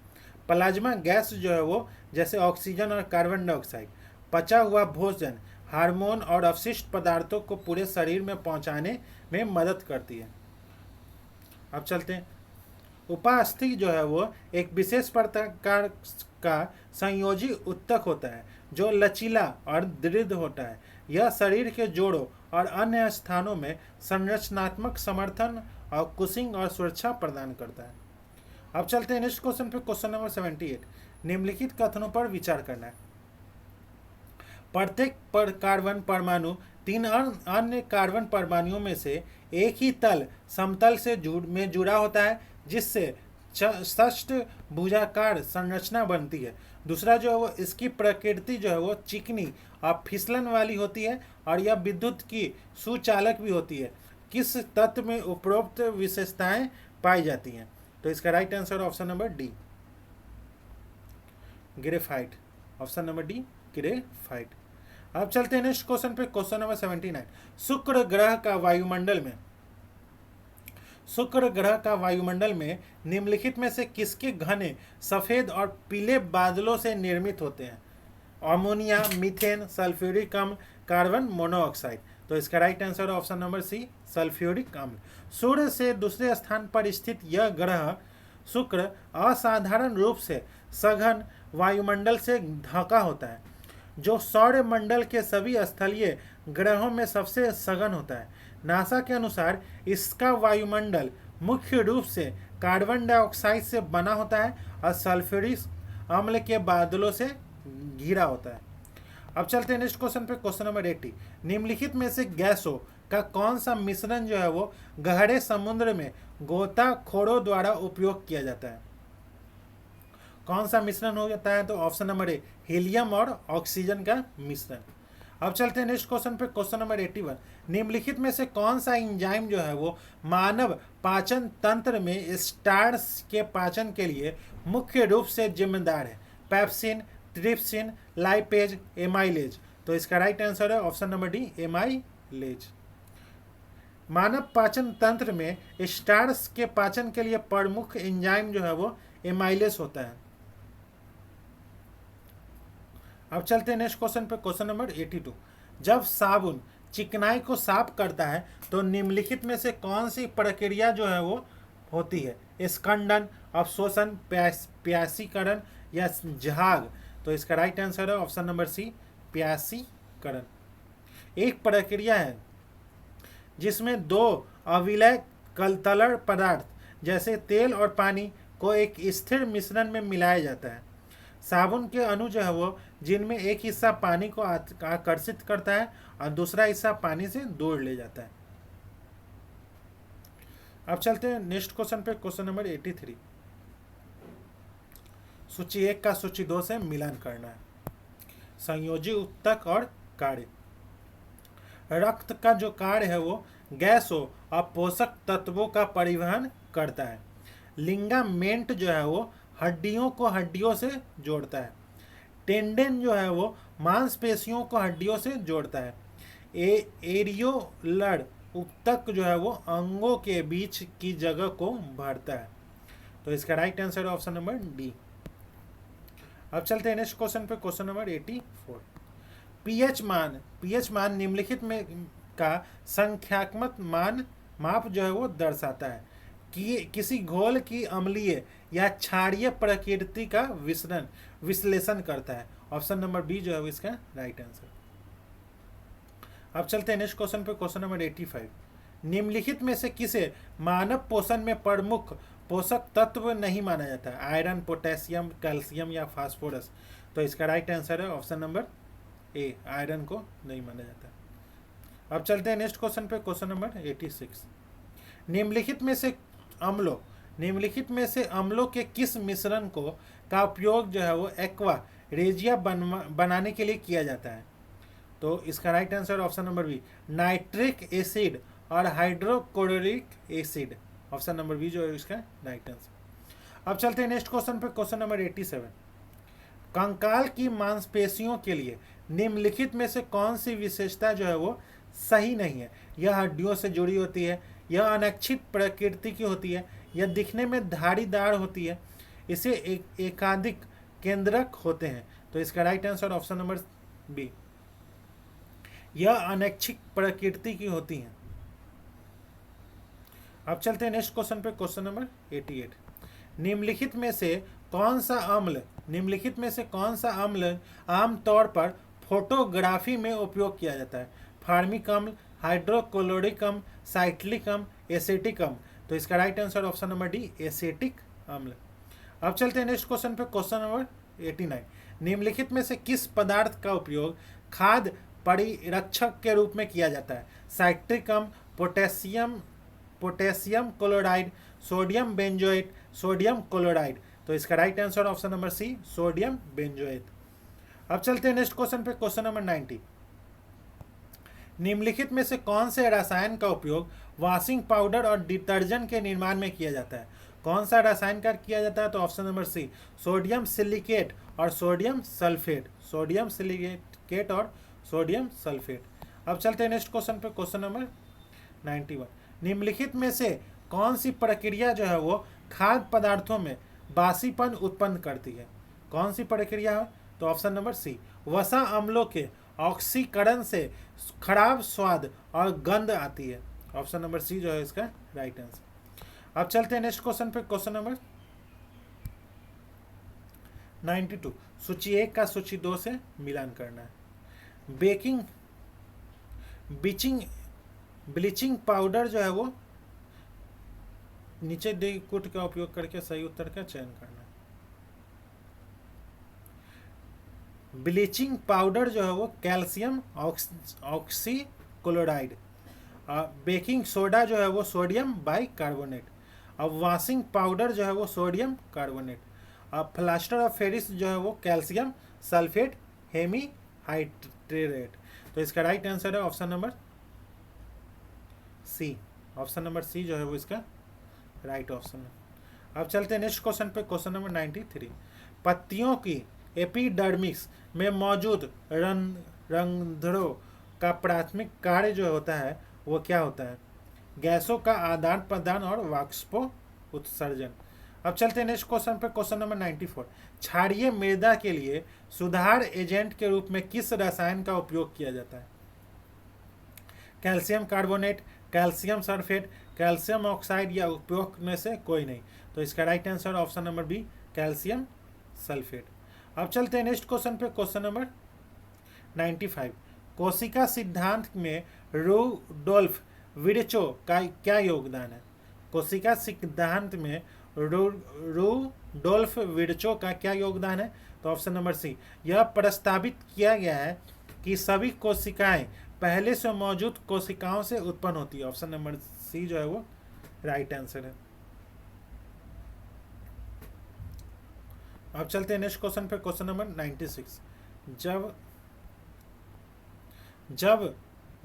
प्लाज्मा गैस जो है वो जैसे ऑक्सीजन और कार्बन डाइऑक्साइड, पचा हुआ भोजन, हार्मोन और अवशिष्ट पदार्थों को पूरे शरीर में पहुंचाने में मदद करती है। अब चलते हैं। उपास्थि जो है वो एक विशेष प्रकार का संयोजी उत्तक होता है जो लचीला और दृढ़ होता है। यह शरीर के जोड़ों और अन्य स्थानों में संरचनात्मक समर्थन और कुशिंग और सुरक्षा प्रदान करता है। अब चलते हैं नेक्स्ट क्वेश्चन पे, क्वेश्चन नंबर 78। निम्नलिखित कथनों पर विचार करना है। प्रत्येक कार्बन परमाणु 3 अन्य कार्बन परमाणुओं में से एक ही तल समतल से जुड़ा होता है, जिससे षष्ठ भुजाकार संरचना बनती है। दूसरा जो है वो इसकी प्रकृति जो है वो चिकनी और फिसलन वाली होती है और यह विद्युत की सुचालक भी होती है। किस तत्व में उपरोक्त विशेषताएं पाई जाती हैं? तो इसका right answer option number D, graphite. Option number D, graphite. अब चलते हैं नेक्स्ट क्वेश्चन पे, क्वेश्चन नंबर 79। शुक्र ग्रह का वायुमंडल में निम्नलिखित में से किसके घने सफेद और पीले बादलों से निर्मित होते हैं? अमोनिया, मीथेन, सल्फ्यूरिक अम्ल, कार्बन मोनोऑक्साइड। तो इसका right answer option number C, sulphuric अम्ल। सूर्य से दूसरे स्थान पर स्थित यह ग्रह शुक्र असाधारण रूप से सघन वायुमंडल से ढका होता है, जो सौर मंडल के सभी स्थलीय ग्रहों में सबसे सघन होता है। नासा के अनुसार इसका वायुमंडल मुख्य रूप से कार्बन डाइऑक्साइड से बना होता है और सल्फ्यूरिक अम्ल के बादलों से घिरा होता है। अब चलते हैं नेक्स्ट क्वेश्चन पे, क्वेश्चन नंबर 80। निम्नलिखित में से गैसों का कौन सा मिश्रण जो है वो गहरे समुद्र में गोताखोरों द्वारा उपयोग किया जाता है? कौन सा मिश्रण हो जाता है? तो ऑप्शन नंबर ए, हीलियम और ऑक्सीजन का मिश्रण। अब चलते हैं नेक्स्ट क्वेश्चन पे, क्वेश्चन नंबर 81। निम्नलिखित में से कौन सा एंजाइम जो है वो मानव पाचन तंत्र में स्टार्च के पाचन के लिए मुख्य रूप से जिम्मेदार है? Pepsin, trypsin, lipase, amylase. तो इसका राइट आंसर है ऑप्शन नंबर डी, एमाइलेज। मानव पाचन तंत्र में स्टार्च के पाचन के लिए प्रमुख एंजाइम जो है वो एमाइलेज होता है। अब चलते हैं नेक्स्ट क्वेश्चन पे, क्वेश्चन नंबर 82। जब साबुन चिकनाई को साफ करता है तो निम्नलिखित में से कौन सी प्रक्रिया जो है वो होती है? स्कंदन, अवशोषण, प्यासीकरण या झाग। तो इसका राइट आंसर है ऑप्शन नंबर सी, प्यासीकरण। एक प्रक्रिया है जिसमें दो अविलय तरल पदार्थ जैसे तेल और पानी को एक स्थिर मिश्रण में मिलाया जाता है। साबुन के अणु जो है वो जिनमें एक हिस्सा पानी को आकर्षित करता है और दूसरा हिस्सा पानी से दूर ले जाता है। अब चलते हैं नेक्स्ट क्वेश्चन पे, क्वेश्चन नंबर 83। सूची 1 का सूची 2 से मिलान करना है। संयोजी उत्तक और कार्य। रक्त का जो कार्य है वो गैसों और पोषक तत्वों का परिवहन करता है। लिगामेंट जो है वो हड्डियों को हड्डियों से जोड़ता है। टेंडन जो है वो मांसपेशियों को हड्डियों से जोड़ता है। एरियोलर उत्तक जो है वो अंगों के बीच की जगह को भरता है। तो इसका राइट आंसर है ऑप्शन नंबर डी। अब चलते हैं नेक्स्ट क्वेश्चन पे, क्वेश्चन नंबर 84। पीएच मान निम्नलिखित में का संख्यात्मक माप जो है वो दर्शाता है कि किसी घोल की अम्लीय या क्षारीय प्रकृति का विश्लेषण करता है। ऑप्शन नंबर बी जो है वो इसका राइट आंसर। अब चलते हैं नेक्स्ट क्वेश्चन पे, क्वेश्चन नंबर 85। निम्नलिखित में से किसे मानव पोषण में प्रमुख पोषक तत्व नहीं माना जाता? आयरन, पोटेशियम, कैल्शियम या फास्फोरस। तो इसका राइट आंसर है ऑप्शन नंबर ए, आयरन को नहीं माना जाता। अब चलते हैं नेक्स्ट क्वेश्चन पे, क्वेश्चन नंबर 86। निम्नलिखित में से अम्लों के किस मिश्रण का उपयोग जो है वो एक्वा रेजिया बनाने के लिए किया जाता है? तो इसका right answer option number B, nitric acid और hydrochloric acid. Option number B जो है इसका राइट आंसर। अब चलते हैं नेक्स्ट क्वेश्चन पे, क्वेश्चन नंबर 87। कंकाल की मांसपेशियों के लिए निम्नलिखित में से कौन सी विशेषता जो है वो सही नहीं है? यह हड्डियों से जुड़ी होती है, यह अनक्षित प्रकृति की होती है, यह दिखने में धारीदार होती है, इसे एकाधिक केंद्रक होते हैं। तो इसका right answer option number B. यह अनैच्छिक प्रकृति की होती हैं। अब चलते हैं नेक्स्ट क्वेश्चन पे, क्वेश्चन नंबर 88। निम्नलिखित में से कौन सा अम्ल आमतौर पर फोटोग्राफी में उपयोग किया जाता है? फार्मिक अम्ल, हाइड्रोक्लोरिक अम्ल, साइट्रिक अम्ल, एसिटिक अम्ल। तो इसका right answer option number D, acetic अम्ल। अब चलते हैं नेक्स्ट क्वेश्चन पे, क्वेश्चन नंबर 89। निम्नलिखित में से किस पदार्थ का उपयोग खाद्य परिरक्षक के रूप में किया जाता है? साइट्रिक अम्ल, potassium chloride, sodium benzoate, sodium chloride. तो इसका right answer option number C, sodium benzoate. अब चलते हैं नेक्स्ट क्वेश्चन पे, क्वेश्चन नंबर 90। निम्नलिखित में से कौन से रसायन का उपयोग वॉशिंग पाउडर और डिटर्जेंट के निर्माण में किया जाता है? कौन सा रसायन का किया जाता है? तो option number C, sodium silicate और सोडियम सल्फेट। सोडियम सिलिकेट और सोडियम सल्फेट। अब चलते हैं नेक्स्ट क्वेश्चन पे, क्वेश्चन नंबर 91। निम्नलिखित में से कौन सी प्रक्रिया जो है वो खाद्य पदार्थों में बासीपन उत्पन्न करती है? कौन सी प्रक्रिया है? तो ऑप्शन नंबर सी, वसा अम्लों के ऑक्सीकरण से खराब स्वाद और गंध आती है। ऑप्शन नंबर सी जो है इसका राइट आंसर। अब चलते हैं नेक्स्ट क्वेश्चन पे, क्वेश्चन नंबर 92। सूची 1 का सूची 2 से मिलान करना है। ब्लीचिंग पाउडर जो है वो नीचे दी कुट का उपयोग करके सही उत्तर का चयन करना है। ब्लीचिंग पाउडर जो है वो कैल्शियम ऑक्सीक्लोराइड। बेकिंग सोडा जो है वो सोडियम बाइकार्बोनेट। अब वॉशिंग पाउडर जो है वो सोडियम कार्बोनेट। अब प्लास्टर ऑफ पेरिस जो है वो कैल्शियम सल्फेट हेमी हाइड्रेट। तो इसका राइट आंसर है option number C. Option number C जो है वो इसका राइट ऑप्शन है। अब चलते हैं नेक्स्ट क्वेश्चन पे, क्वेश्चन नंबर 93। पत्तियों की एपिडर्मिस में मौजूद रंध्रों का प्राथमिक कार्य जो होता है वो क्या होता है? गैसों का आदान प्रदान और वाष्पो उत्सर्जन। अब चलते हैं नेक्स्ट क्वेश्चन पे, क्वेश्चन नंबर 94। क्षारीय मृदा के लिए सुधार एजेंट के रूप में किस रसायन का उपयोग किया जाता है? Calcium carbonate, calcium sulphate, calcium oxide या उपयोग में से कोई नहीं। तो इसका right answer option number B, calcium sulphate. अब चलते हैं नेक्स्ट क्वेश्चन पे, क्वेश्चन नंबर 95। कोशिका सिद्धांत में रूडोल्फ विर्चो का क्या योगदान है? कोशिका सिद्धांत में रूडोल्फ विर्चो का क्या योगदान है? तो ऑप्शन नंबर सी, यह प्रस्तावित किया गया है कि सभी कोशिकाएं पहले से मौजूद कोशिकाओं से उत्पन्न होती है। ऑप्शन नंबर सी जो है वो राइट आंसर है। अब चलते हैं नेक्स्ट क्वेश्चन पे, क्वेश्चन नंबर 96। जब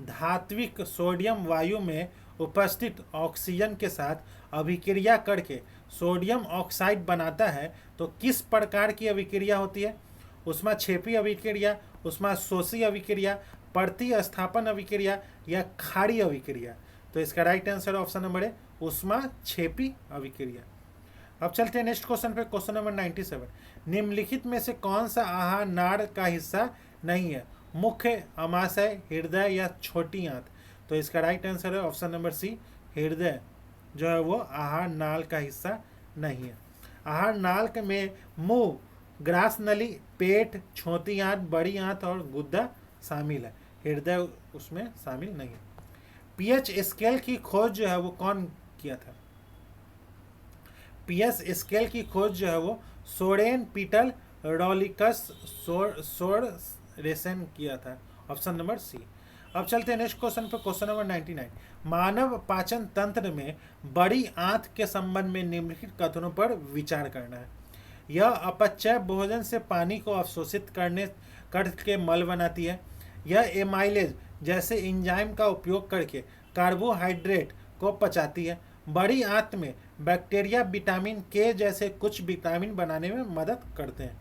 धात्विक सोडियम वायु में उपस्थित ऑक्सीजन के साथ अभिक्रिया करके सोडियम ऑक्साइड बनाता है तो किस प्रकार की अभिक्रिया होती है? ऊष्माक्षेपी अभिक्रिया, ऊष्माशोषी अभिक्रिया, प्रतिस्थापन अभिक्रिया या क्षारीय अभिक्रिया। तो इसका राइट आंसर ऑप्शन नंबर है ऊष्माक्षेपी अभिक्रिया। अब चलते हैं नेक्स्ट क्वेश्चन पे, क्वेश्चन नंबर 97। निम्नलिखित में से कौन सा आहार नाड़ का हिस्सा नहीं है? मुख्य, अमाशय, हृदय या छोटी आंत। तो इसका राइट आंसर है ऑप्शन नंबर सी, हृदय जो है वो आहार नाल का हिस्सा नहीं है। आहार नाल में मुंह, ग्रास नली, पेट, छोटी आंत, बड़ी आंत और गुद्दा शामिल है। हृदय उसमें शामिल नहीं है। पीएच स्केल की खोज जो है वो कौन किया था? पीएच स्केल की खोज जो है वो सोरेन पीटल रॉलिकस सोरेसन किया था। Option number C. अब चलते हैं नेक्स्ट क्वेश्चन पर, क्वेश्चन नंबर 99। मानव पाचन तंत्र में बड़ी आंत के संबंध में निम्नलिखित कथनों पर विचार करना है। यह अपचय भोजन से पानी को अवशोषित करके मल बनाती है। यह एमाइलेज जैसे एंजाइम का उपयोग करके कार्बोहाइड्रेट को पचाती है। बड़ी आंत में बैक्टीरिया विटामिन के जैसे कुछ विटामिन बनाने में मदद करते हैं।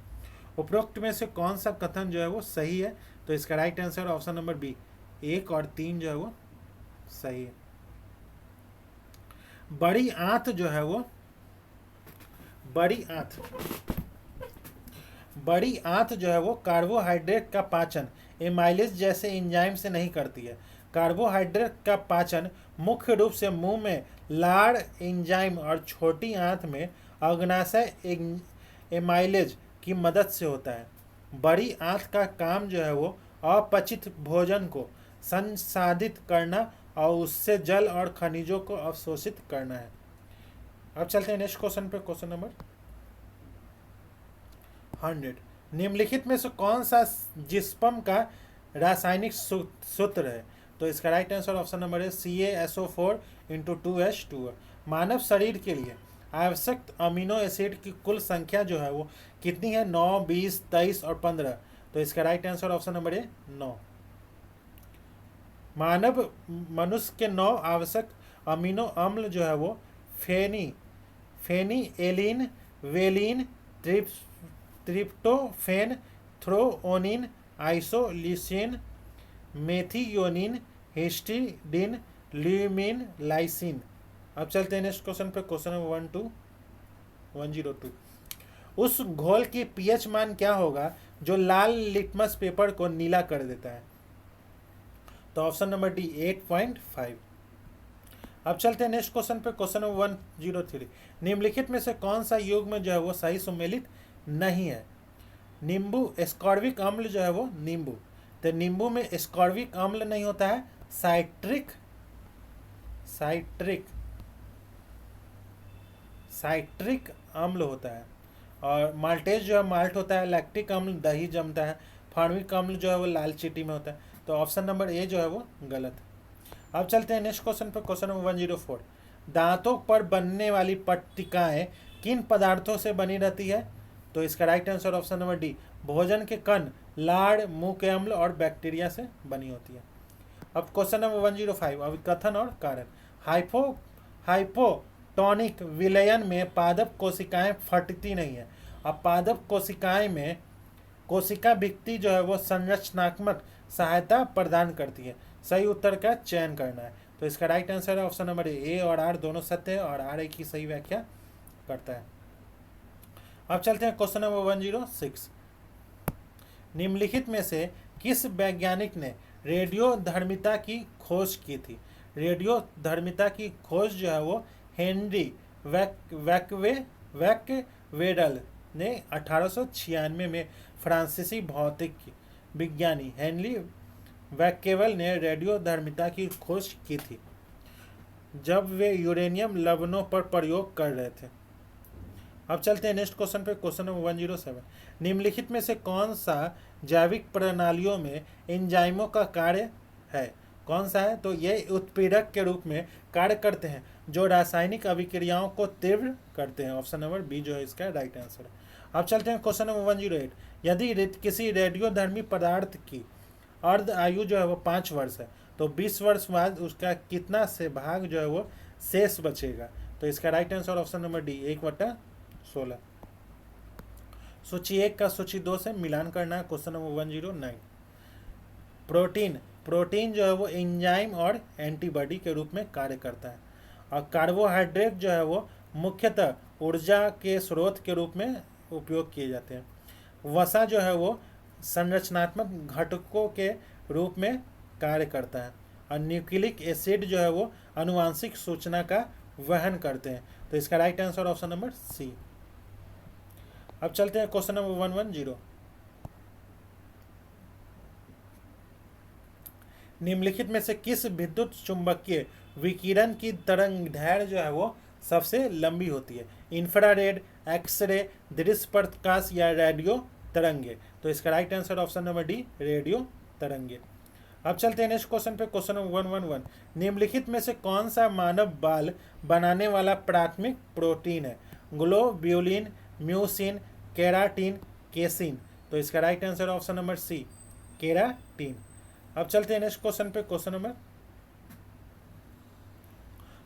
उपरोक्त में से कौन सा कथन जो है वो सही है? तो इसका right answer option number B, 1 और 3 जो है वो सही है। बड़ी आंत जो है वो बड़ी आंत, बड़ी आंत जो है वो कार्बोहाइड्रेट का पाचन एमाइलेज जैसे एंजाइम से नहीं करती है। कार्बोहाइड्रेट का पाचन मुख्य रूप से मुंह में लार एंजाइम और छोटी आंत में अग्नाशय एमाइलेज की मदद से होता है। बड़ी आंत का काम जो है वो अपचित भोजन को संसाधित करना और उससे जल और खनिजों को अवशोषित करना है। अब चलते हैं नेक्स्ट क्वेश्चन पे, क्वेश्चन नंबर 100। निम्नलिखित में से कौन सा जिस्पम का रासायनिक सूत्र है? तो इसका राइट आंसर ऑप्शन नंबर है CaSO4 × 2H2। मानव शरीर के लिए आवश्यक अमीनो एसिड की कुल संख्या जो है वो कितनी है? 9, 20, 23 और 15। तो इसका राइट आंसर ऑप्शन नंबर है 9। मानव मनुष्य के 9 आवश्यक अमीनो अम्ल जो है वो phenylalanine, valine, tryptophan, threonine, isoleucine, methionine, histidine, leucine, lysine. अब चलते हैं नेक्स्ट क्वेश्चन पे, क्वेश्चन नंबर 102। उस घोल की पीएच मान क्या होगा जो लाल लिटमस पेपर को नीला कर देता है? तो ऑप्शन नंबर डी 8.5। अब चलते हैं नेक्स्ट क्वेश्चन पे, क्वेश्चन नंबर 103। निम्नलिखित में से कौन सा युग्म जो है वो सही सुमेलित नहीं है? नींबू एस्कॉर्बिक अम्ल जो है वो नींबू, तो नींबू में एस्कॉर्बिक अम्ल नहीं होता है, साइट्रिक साइट्रिक अम्ल होता है। और माल्टेज जो है माल्ट होता है, लैक्टिक अम्ल दही जमता है, फार्मिक अम्ल जो है वो लाल चीटी में होता है। तो ऑप्शन नंबर ए जो है वो गलत है। अब चलते हैं नेक्स्ट क्वेश्चन पर, क्वेश्चन नंबर 104। दांतों पर बनने वाली पट्टिकाएं किन पदार्थों से बनी रहती है? तो इसका right answer option number D भोजन के कण, लाड़, मुंह के अम्ल और बैक्टीरिया से बनी होती है। अब क्वेश्चन नंबर 105 अभिकथन और कारण। हाइपोटोनिक विलयन में पादप कोशिकाएं फटती नहीं है। अब पादप कोशिकाएं में कोशिका विकृति जो है वो संरचनात्मक सहायता प्रदान करती है। सही उत्तर का चयन करना है। तो इसका राइट आंसर है ऑप्शन नंबर ए और आर दोनों सत्य है और आर ए की सही व्याख्या करता है। अब चलते हैं क्वेश्चन नंबर 106। निम्नलिखित में से किस वैज्ञानिक ने रेडियोधर्मिता की खोज की थी? रेडियोधर्मिता की खोज जो है वो हेनरी वैकवेडल ने 1896 में फ्रांसीसी भौतिक विज्ञानी हेनरी वैक्वेल ने रेडियोधर्मिता की खोज की थी जब वे यूरेनियम लवणों पर प्रयोग कर रहे थे। अब चलते हैं नेक्स्ट क्वेश्चन पे, क्वेश्चन नंबर 107। निम्नलिखित में से कौन सा जैविक प्रणालियों में एंजाइमों का कार्य है? कौन सा है? तो ये उत्प्रेरक के रूप में कार्य करते हैं जो रासायनिक अभिक्रियाओं को तीव्र करते हैं। ऑप्शन नंबर बी जो है इसका राइट आंसर है। अब चलते हैं क्वेश्चन नंबर 108। यदि किसी रेडियोधर्मी पदार्थ की अर्ध आयु जो है वो 5 वर्ष है तो 20 वर्ष बाद उसका कितना से भाग जो है वो शेष बचेगा? तो इसका right answer option number D 1/16। सूची 1 का सूची 2 से मिलान करना है। Question number 109। प्रोटीन जो है वो एंजाइम और एंटीबॉडी के रूप में कार्य करता है और कार्बोहाइड्रेट जो है वो मुख्यतः ऊर्जा के स्रोत के रूप में उपयोग किए जाते हैं। वसा जो है वो संरचनात्मक घटकों के रूप में कार्य करता है और न्यूक्लिक एसिड जो है वो आनुवांशिक सूचना का वहन करते हैं। तो इसका right answer option number C. अब चलते हैं क्वेश्चन नंबर 110। निम्नलिखित में से किस विद्युत चुंबकीय विकिरण की तरंगदैर्घ्य जो है वो सबसे लंबी होती है? इंफ्रारेड, एक्सरे, दृश्य प्रकाश या रेडियो तरंगे? तो इसका right answer option number D radio तरंगे। अब चलते हैं नेक्स्ट क्वेश्चन पे, क्वेश्चन नंबर 111। निम्नलिखित में से कौन सा मानव बाल बनाने वाला प्राथमिक प्रोटीन है? Globulin, mucin, keratin, casein? तो इसका right answer option number C keratin. अब चलते हैं नेक्स्ट क्वेश्चन पे, क्वेश्चन नंबर।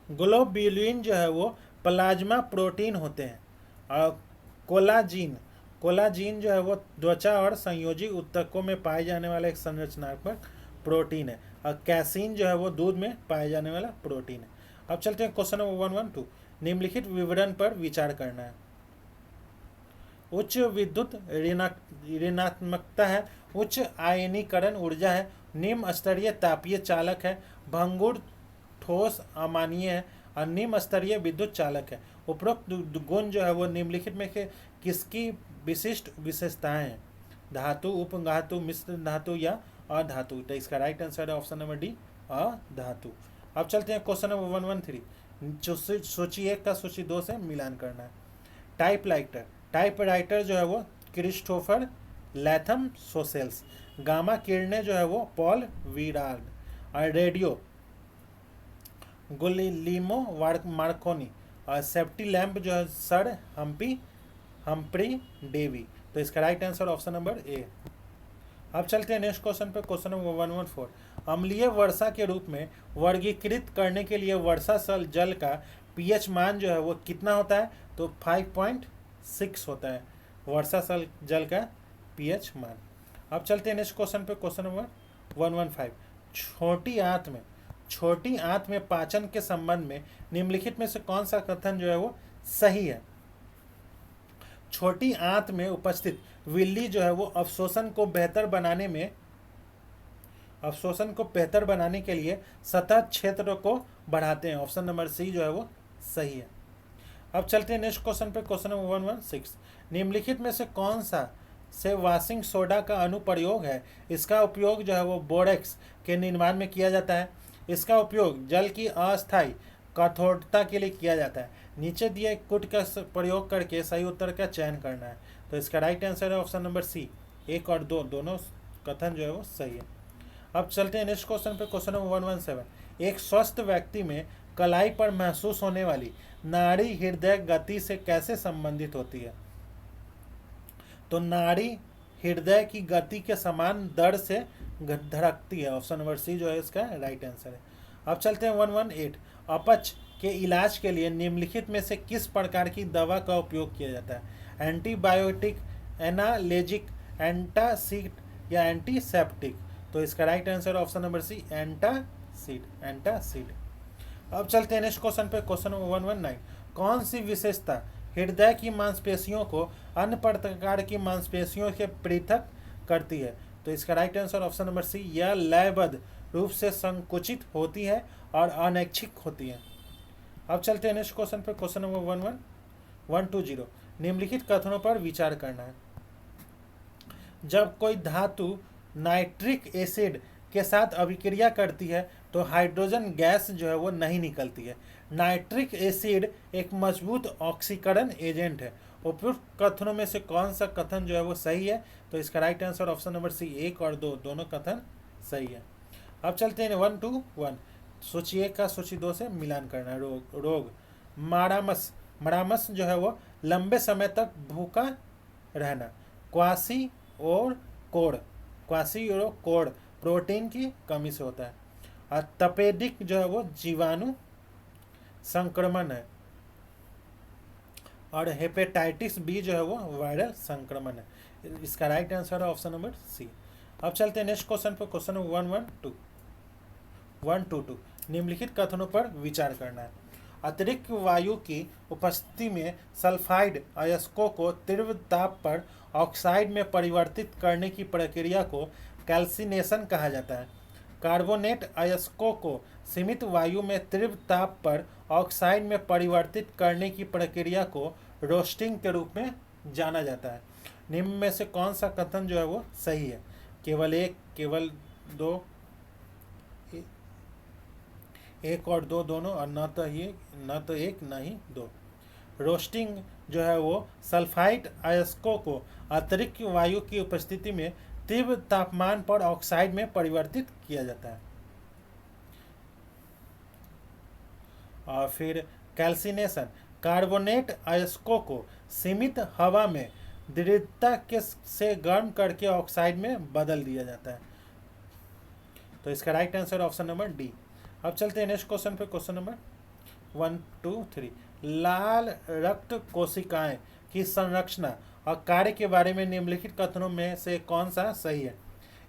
ग्लोब्यूलिन जो है वो प्लाज्मा प्रोटीन होते हैं और कोलाजीन जो है वो त्वचा और संयोजी ऊतकों में पाए जाने वाला एक संरचनात्मक प्रोटीन है और कैसीन जो है वो दूध में पाए जाने वाला प्रोटीन है। अब चलते हैं क्वेश्चन नंबर 112। निम्नलिखित विवरण पर विचार करना है। उच्च विद्युत ऋणात्मकता है, उच्च आयनीकरण ऊर्जा है, निम्न स्तरीय तापीय चालक है, भंगुर ठोस अमान्य है और निम्न स्तरीय विद्युत चालक है। उपरोक्त गुण जो है वो निम्नलिखित में के किसकी विशिष्ट विशेषताएं हैं? धातु, उपधातु, मिश्र धातु या अधातु। तो इसका राइट आंसर है ऑप्शन नंबर डी, अधातु। अब चलते हैं क्वेश्चन नंबर 113। सूची 1 का सूची 2 से मिलान करना है। टाइपराइटर, टाइपराइटर जो है वो क्रिस्टोफर लैथम सोसेल्स। गामा किरणें जो है वो पॉल वीराल्ड। और रेडियो गुलिलीमो मार्कोनी। और सेफ्टी लैंप जो है सर हम्प्री डेवी। तो इसका राइट आंसर ऑप्शन नंबर ए। अब चलते हैं नेक्स्ट क्वेश्चन पे, क्वेश्चन नंबर 114। अम्लीय वर्षा के रूप में वर्गीकृत करने के लिए वर्षा जल का पीएच मान जो है वो कितना होता है? तो 5.6 होता है वर्षा जल का पीएच मान। अब चलते हैं नेक्स्ट क्वेश्चन पे, क्वेश्चन नंबर 115। छोटी आंत में पाचन के संबंध में निम्नलिखित में से कौन सा कथन जो है वो सही है? छोटी आंत में उपस्थित विल्ली जो है वो अवशोषण को बेहतर बनाने के लिए सतह क्षेत्र को बढ़ाते हैं। ऑप्शन नंबर सी जो है वो सही है। अब चलते हैं नेक्स्ट क्वेश्चन पे, क्वेश्चन नंबर 116। निम्नलिखित में से कौन सा से वाशिंग सोडा का अनुप्रयोग है? इसका उपयोग जो है वो बोरेक्स के निर्माण में किया जाता है। इसका उपयोग जल की अस्थायी कठोरता के लिए किया जाता है। नीचे दिए कुट का प्रयोग करके सही उत्तर का चयन करना है। तो इसका राइट आंसर है ऑप्शन नंबर सी। 1 और 2 दोनों कथन जो है वो सही है। अब चलते हैं नेक्स्ट क्वेश्चन पे, क्वेश्चन नंबर 117। एक स्वस्थ व्यक्ति में कलाई पर महसूस होने वाली नाड़ी हृदय गति से कैसे संबंधित होती है? तो नाड़ी हृदय की गति के समान दर से धड़कती है। ऑप्शन नंबर सी जो है इसका राइट आंसर है। अब चलते हैं 118। अपच के इलाज के लिए निम्नलिखित में से किस प्रकार की दवा का उपयोग किया जाता है? एंटीबायोटिक, एनालेजिक, एंटासिड या एंटीसेप्टिक। तो इसका right answer option number C, antacid. अब चलते हैं नेक्स्ट क्वेश्चन पे, क्वेश्चन नंबर 119। कौन सी विशेषता हृदय की मांसपेशियों को अन्य प्रकार की मांसपेशियों से पृथक करती है? तो इसका right answer option number C, यह लयबद्ध रूप से संकुचित होती है और अनैच्छिक होती है। अब चलते हैं नेक्स्ट क्वेश्चन पे, क्वेश्चन नंबर 120। निम्नलिखित कथनों पर विचार करना है। जब कोई धातु नाइट्रिक एसिड के साथ अभिक्रिया करती है तो हाइड्रोजन गैस जो है वो नहीं निकलती है। नाइट्रिक एसिड एक मजबूत ऑक्सीकरण एजेंट है। उपयुक्त कथनों में से कौन सा कथन जो है वो सही है? तो इसका right answer option number C, 1 और 2 दोनों कथन सही है। अब चलते हैं 121। सूची 1 का सूची 2 से मिलान करना है। रोग मरामस जो है वो लंबे समय तक भूखा रहना। क्वासी और कोड़ प्रोटीन की कमी से होता है। और तपेदिक जो है वो जीवाणु संक्रमण है। और हेपेटाइटिस बी जो है वो वायरल संक्रमण है। इसका राइट आंसर है ऑप्शन नंबर सी। अब चलते हैं नेक्स्ट क्वेश्चन पर, क्वेश्चन नंबर 122। निम्नलिखित कथनों पर विचार करना है। अतिरिक्त वायु की उपस्थिति में सल्फाइड अयस्कों को तीव्र ताप पर ऑक्साइड में परिवर्तित करने की प्रक्रिया को कैल्सिनेशन कहा जाता है। कार्बोनेट अयस्कों को सीमित वायु में तीव्र ताप पर ऑक्साइड में परिवर्तित करने की प्रक्रिया को रोस्टिंग के रूप में जाना जाता है। निम्न में से कौन सा कथन जो है वो सही है? केवल एक, केवल दो, 1 और 2 दोनों, और न तो एक न ही 2। रोस्टिंग जो है वो सल्फाइड अयस्कों को अतिरिक्त वायु की उपस्थिति में तीव्र तापमान पर ऑक्साइड में परिवर्तित किया जाता है। और फिर कैल्सिनेशन, कार्बोनेट अयस्कों को सीमित हवा में दृढ़ता के से गर्म करके ऑक्साइड में बदल दिया जाता है। तो इसका right answer option number D. अब चलते हैं नेक्स्ट क्वेश्चन पे, क्वेश्चन नंबर 123। लाल रक्त कोशिकाएं की संरचना और कार्य के बारे में निम्नलिखित कथनों में से कौन सा सही है?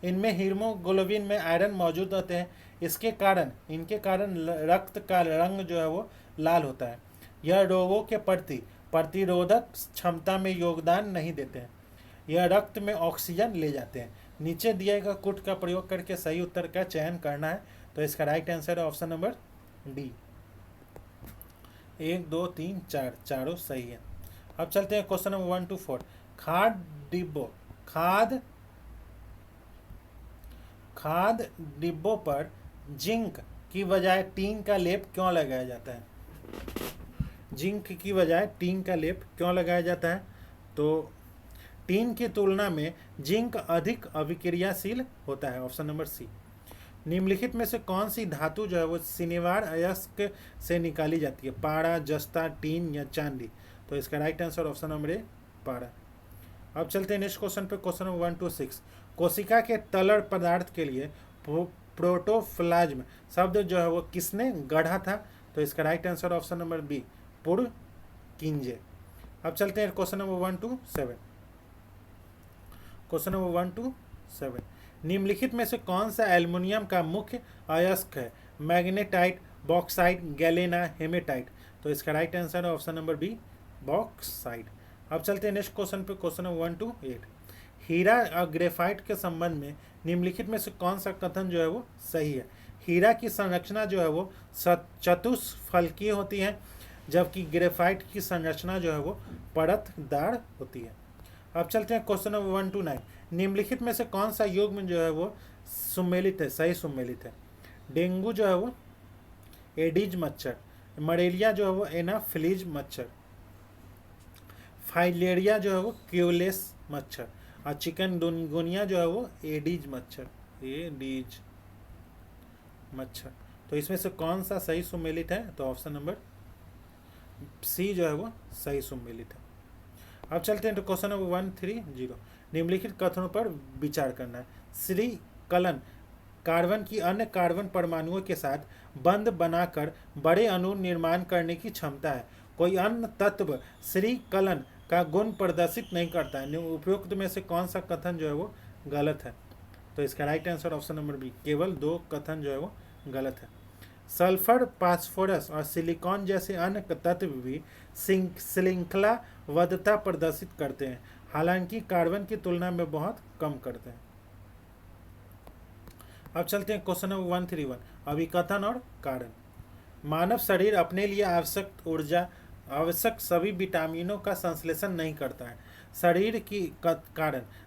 इनमें हीमोग्लोबिन में आयरन मौजूद होते हैं। इनके कारण रक्त का रंग जो है वो लाल होता है। यह रोगों के प्रति प्रतिरोधक क्षमता में योगदान नहीं देते हैं। यह रक्त में ऑक्सीजन ले जाते हैं। नीचे दिए गए कूट का प्रयोग करके सही उत्तर का चयन करना है। तो इसका राइट आंसर है ऑप्शन नंबर डी। 1 2 3 4 चारों सही है। अब चलते हैं क्वेश्चन नंबर 1 to 4। खाद डिब्बों पर जिंक की बजाय टीन का लेप क्यों लगाया जाता है? जिंक की बजाय टीन का लेप क्यों लगाया जाता है? तो टीन की तुलना में जिंक अधिक अभिक्रियाशील होता है। Option number C. निम्नलिखित में से कौन सी धातु जो है वो शनिवार अयस्क से निकाली जाती है? पारा, जस्ता, टीन या चांदी? तो इसका राइट आंसर ऑप्शन नंबर ए पारा। अब चलते हैं नेक्स्ट क्वेश्चन पे, क्वेश्चन नंबर 1 to 6। कोशिका के तलड़ पदार्थ के लिए प्रोटोप्लाज्म शब्द जो है वो किसने गढ़ा था? तो इसका right answer option number B Purkinje. अब चलते हैं question number 1 to 7। Question number 1 to 7। निम्नलिखित में से कौन सा एल्युमिनियम का मुख्य अयस्क है? Magnetite, bauxite, galena, haematite? तो इसका राइट आंसर है ऑप्शन नंबर बी बॉक्साइट। अब चलते हैं नेक्स्ट क्वेश्चन पे, क्वेश्चन नंबर 1 to 8। हीरा और ग्रेफाइट के संबंध में निम्नलिखित में से कौन सा कथन जो है वो सही है? हीरा की संरचना जो है वो चतुष्फलकीय होती है, जबकि ग्रेफाइट की संरचना जो है वो परतदार होती है। अब चलते हैं क्वेश्चन नंबर 1 to 9। निम्नलिखित में से कौन सा युग्म जो है वो सुमेलित है, सही सुमेलित है? डेंगू जो है वो एडिज मच्छर, मलेरिया जो है वो एनाफिलीज मच्छर, फाइलेरिया जो है वो क्यूलेस मच्छर, और चिकनगुनिया जो है वो एडिज मच्छर, एडिज मच्छर। तो इसमें से कौन सा सही सुमेलित है? तो ऑप्शन नंबर सी जो है वो सही सुमेलित है। अब चलते हैं तो क्वेश्चन नंबर 130। निम्नलिखित कथनों पर विचार करना है। श्री कलन कार्बन की अन्य कार्बन परमाणुओं के साथ बंध बनाकर बड़े अणु निर्माण करने की क्षमता है। कोई अन्य तत्व श्री कलन का गुण प्रदर्शित नहीं करता है। उपयुक्त में से कौन सा कथन जो है वो गलत है? तो इसका right answer option number B, केवल 2 कथन जो है वो गलत है। सल्फर, फास्फोरस और सिलिकॉन जैसे अन्य तत्व भी श्रृंखलाबद्धता प्रदर्शित करते हैं, हालांकि कार्बन की तुलना में बहुत कम करते हैं। अब चलते हैं क्वेश्चन नंबर 131। अभिकथन और कारण। मानव शरीर अपने लिए आवश्यक सभी विटामिनों का संश्लेषण नहीं करता है।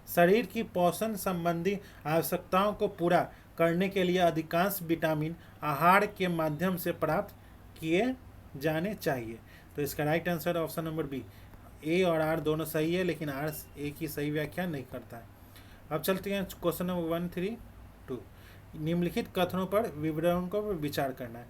शरीर की पोषण संबंधी आवश्यकताओं को पूरा करने के लिए अधिकांश विटामिन आहार के माध्यम से प्राप्त किए जाने चाहिए। तो इसका right answer option number B. A और आर दोनों सही है, लेकिन आर एक ही सही व्याख्या नहीं करता है। अब चलते हैं क्वेश्चन नंबर 132। निम्नलिखित कथनों पर विवरण को विचार करना है।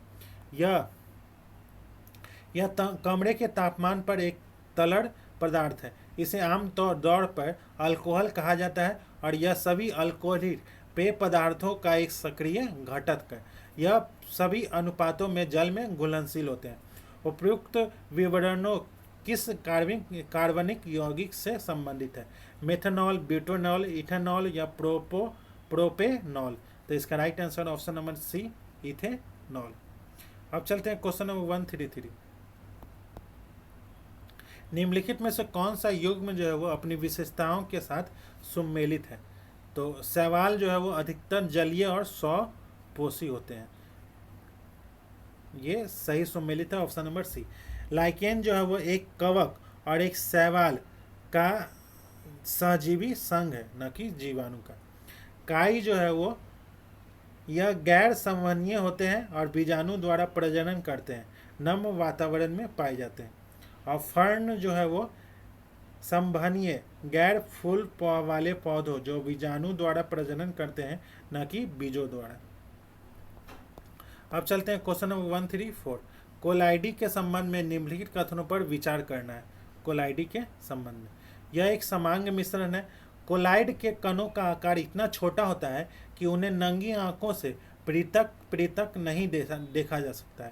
यह कमरे के तापमान पर एक तलड़ पदार्थ है। इसे आम तौर पर अल्कोहल कहा जाता है और यह सभी अल्कोहलिक पेय पदार्थों का एक सक्रिय घटक है। यह सभी अनुपातों में जल में घुलनशील होते हैं। उपयुक्त विवरणों किस कार्बनिक यौगिक से संबंधित है? मेथनॉल, ब्यूटेनॉल, इथेनॉल या प्रोपेनॉल? तो इसका right answer option number C, ethanol. अब चलते हैं क्वेश्चन नंबर 133। निम्नलिखित में से कौन सा युग्म जो है वो अपनी विशेषताओं के साथ सुमेलित है? तो शैवाल जो है वो अधिकतर जलीय और स्वपोषी होते हैं, ये सही सुमेलित है, ऑप्शन नंबर सी। लाइकेन जो है वो एक कवक और एक शैवाल का सहजीवी संघ है, न कि जीवाणु का। काई जो है वो यह गैर संवहनीय होते हैं और बीजाणु द्वारा प्रजनन करते हैं, नम वातावरण में पाए जाते हैं। और फर्न जो है वो संवहनीय गैर फूल वाले पौधों जो बीजाणु द्वारा प्रजनन करते हैं, न कि बीजों द्वारा। अब चलते हैं क्वेश्चन नंबर 134। कोलाइडी के संबंध में निम्नलिखित कथनों पर विचार करना है। कोलाइडी के संबंध में यह एक समांग मिश्रण है। कोलाइड के कणों का आकार इतना छोटा होता है कि उन्हें नंगी आंखों से पृथक नहीं देखा जा सकता है।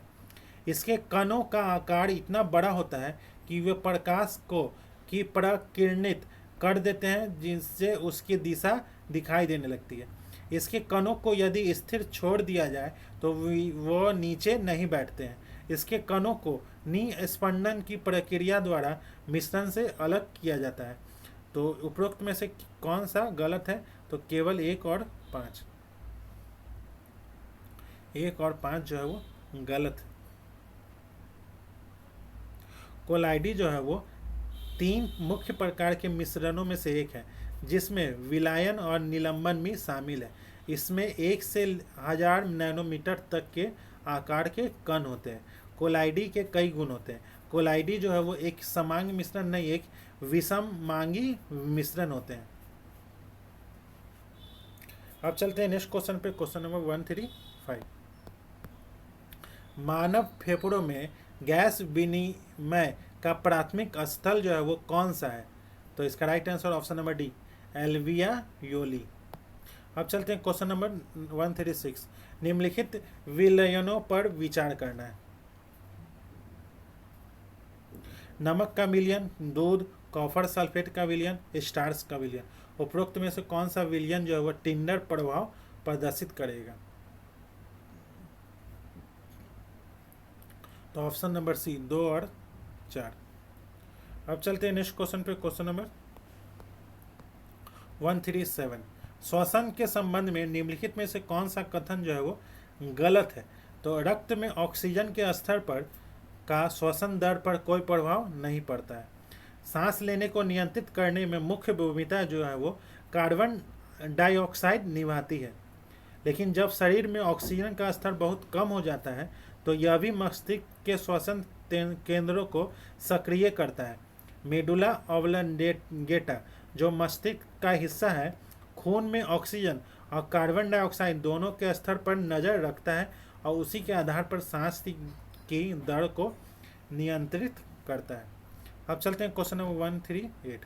इसके कणों का आकार इतना बड़ा होता है कि वे प्रकाश को प्रकिरणित कर देते हैं, जिससे उसकी दिशा दिखाई देने लगती है। इसके कणों को यदि स्थिर छोड़ दिया जाए तो वो नीचे नहीं बैठते हैं। इसके कणों को निस्पंदन की प्रक्रिया द्वारा मिश्रण से अलग किया जाता है। तो उपरोक्त में से कौन सा गलत है? तो केवल 1 और 5, 1 और 5 जो है वो गलत है। कोलाइडी जो है वो 3 मुख्य प्रकार के मिश्रणों में से एक है, जिसमें विलायन और निलंबन भी शामिल है। इसमें 1 से 1000 नैनोमीटर तक के आकार के कण होते हैं। कोलाइडी के कई गुण होते हैं। कोलाइडी जो है वो एक समांगी मिश्रण नहीं, एक विषममांगी मिश्रण होते हैं। अब चलते हैं नेक्स्ट क्वेश्चन पे, क्वेश्चन नंबर 135। मानव फेफड़ों में गैस विनिमय का प्राथमिक स्थल जो है वो कौन सा है? तो इसका right answer option number D, alveoli. अब चलते हैं क्वेश्चन नंबर 136। निम्नलिखित विलयनों पर विचार करना है। नमक का विलयन, दूध, कॉपर सल्फेट का विलयन, स्टार्च का विलयन। उपरोक्त में से कौन सा विलयन जो है वह टिंडर प्रभाव प्रदर्शित करेगा? तो ऑप्शन नंबर सी, 2 और 4। अब चलते हैं नेक्स्ट क्वेश्चन पे, क्वेश्चन नंबर 137। श्वसन के संबंध में निम्नलिखित में से कौन सा कथन जो है वो गलत है? तो रक्त में ऑक्सीजन के स्तर पर का श्वसन दर पर कोई प्रभाव नहीं पड़ता है। सांस लेने को नियंत्रित करने में मुख्य भूमिका जो है वो कार्बन डाइऑक्साइड निभाती है, लेकिन जब शरीर में ऑक्सीजन का स्तर बहुत कम हो जाता है तो यह भी मस्तिष्क के श्वसन केंद्रों को सक्रिय करता है। मेडुला ऑब्लंगेटा जो मस्तिष्क का हिस्सा है, खून में ऑक्सीजन और कार्बन डाइऑक्साइड दोनों के स्तर पर नज़र रखता है और उसी के आधार पर सांस की दर को नियंत्रित करता है। अब चलते हैं क्वेश्चन नंबर 138।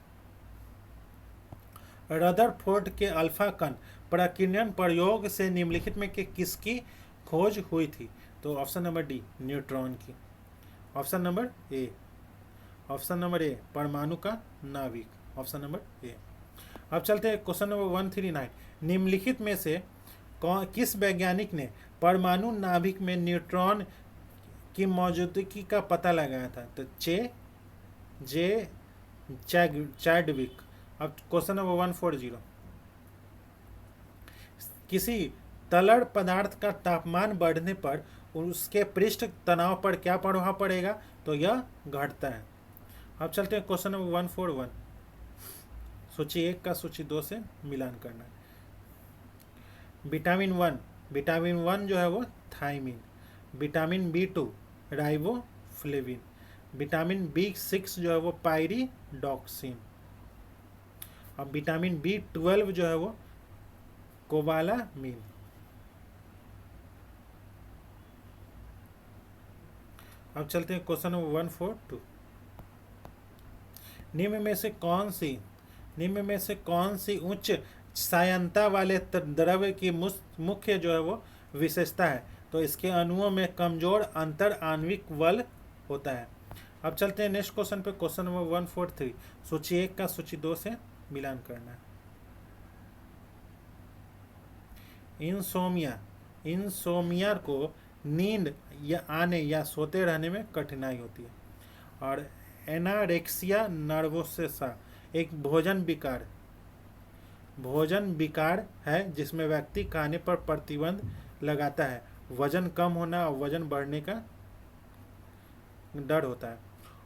रदरफोर्ड के अल्फा कण प्रकीर्णन प्रयोग से निम्नलिखित में किसकी खोज हुई थी? तो ऑप्शन नंबर डी, न्यूट्रॉन की। ऑप्शन नंबर ए, परमाणु का नाभिक। ऑप्शन नंबर ए। अब चलते हैं क्वेश्चन नंबर 139। निम्नलिखित में से किस वैज्ञानिक ने परमाणु नाभिक में न्यूट्रॉन की मौजूदगी का पता लगाया था? तो चैडविक। अब क्वेश्चन नंबर 140। किसी तरल पदार्थ का तापमान बढ़ने पर उसके पृष्ठ तनाव पर क्या प्रभाव पड़ेगा? तो यह घटता है। अब चलते हैं क्वेश्चन नंबर 141। सूची 1 का सूची 2 से मिलान करना है। विटामिन 1 जो है वो thiamine. Vitamin B2 riboflavin. Vitamin B6 जो है वो पायरिडॉक्सिन। अब विटामिन B12 जो है वो कोबालामिन। अब चलते हैं क्वेश्चन नंबर 142। निम्न में से कौन सी उच्च सायंता वाले द्रव्य की मुख्य जो है वो विशेषता है? तो इसके अणुओं में कमजोर अंतर आणविक बल होता है। अब चलते हैं नेक्स्ट क्वेश्चन पे, क्वेश्चन नंबर 143। सूची 1 का सूची 2 से मिलान करना है। इंसोमिया को नींद या आने या सोते रहने में कठिनाई होती है। और एनारेक्सिया नर्वोसा एक भोजन विकार है जिसमें व्यक्ति खाने पर प्रतिबंध लगाता है, वजन कम होना और वजन बढ़ने का डर होता है।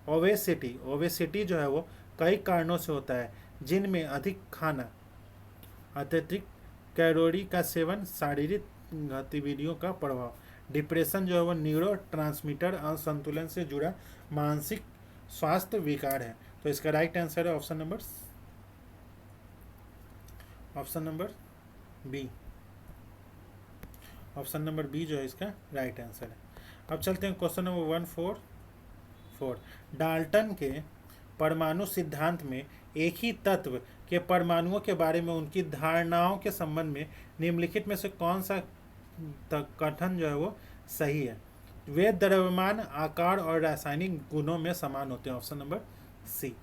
ओबेसिटी जो है वो कई कारणों से होता है, जिनमें अधिक खाना, अत्यधिक कैलोरी का सेवन, शारीरिक गतिविधियों का प्रभाव। डिप्रेशन जो है वो न्यूरो ट्रांसमीटर असंतुलन से जुड़ा मानसिक स्वास्थ्य विकार है। तो इसका राइट आंसर है option number B. Option number B जो है इसका राइट आंसर है। अब चलते हैं क्वेश्चन नंबर 144। डाल्टन के परमाणु सिद्धांत में एक ही तत्व के परमाणुओं के बारे में उनकी धारणाओं के संबंध में निम्नलिखित में से कौन सा कथन जो है वो सही है? वे द्रव्यमान, आकार और रासायनिक गुणों में समान होते हैं। Option number C.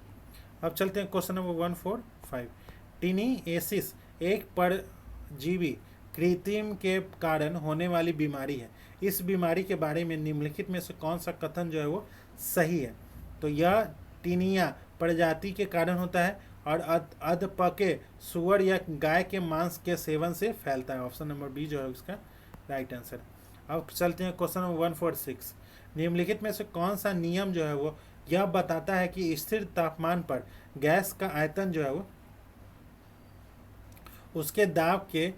अब चलते हैं क्वेश्चन नंबर 145। टिनिएसिस एक परजीवी कृत्रिम के कारण होने वाली बीमारी है। इस बीमारी के बारे में निम्नलिखित में से कौन सा कथन जो है वो सही है? तो यह टीनिया प्रजाति के कारण होता है और अधपके सुअर या गाय के मांस के सेवन से फैलता है। ऑप्शन नंबर बी जो है उसका राइट आंसर। अब चलते हैं क्वेश्चन नंबर 146। निम्नलिखित में से कौन सा नियम जो है वो यह बताता है कि स्थिर तापमान पर गैस का आयतन जो है वो उसके दाब के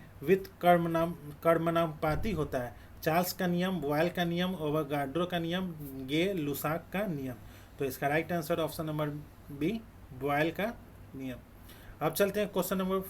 कर्मनापाती होता है? चार्ल्स का नियम, बॉयल का नियम, ओवोगाड्रो का नियम, गे लुसाक का नियम। तो इसका right answer option number B, Boyle का नियम। अब चलते हैं क्वेश्चन नंबर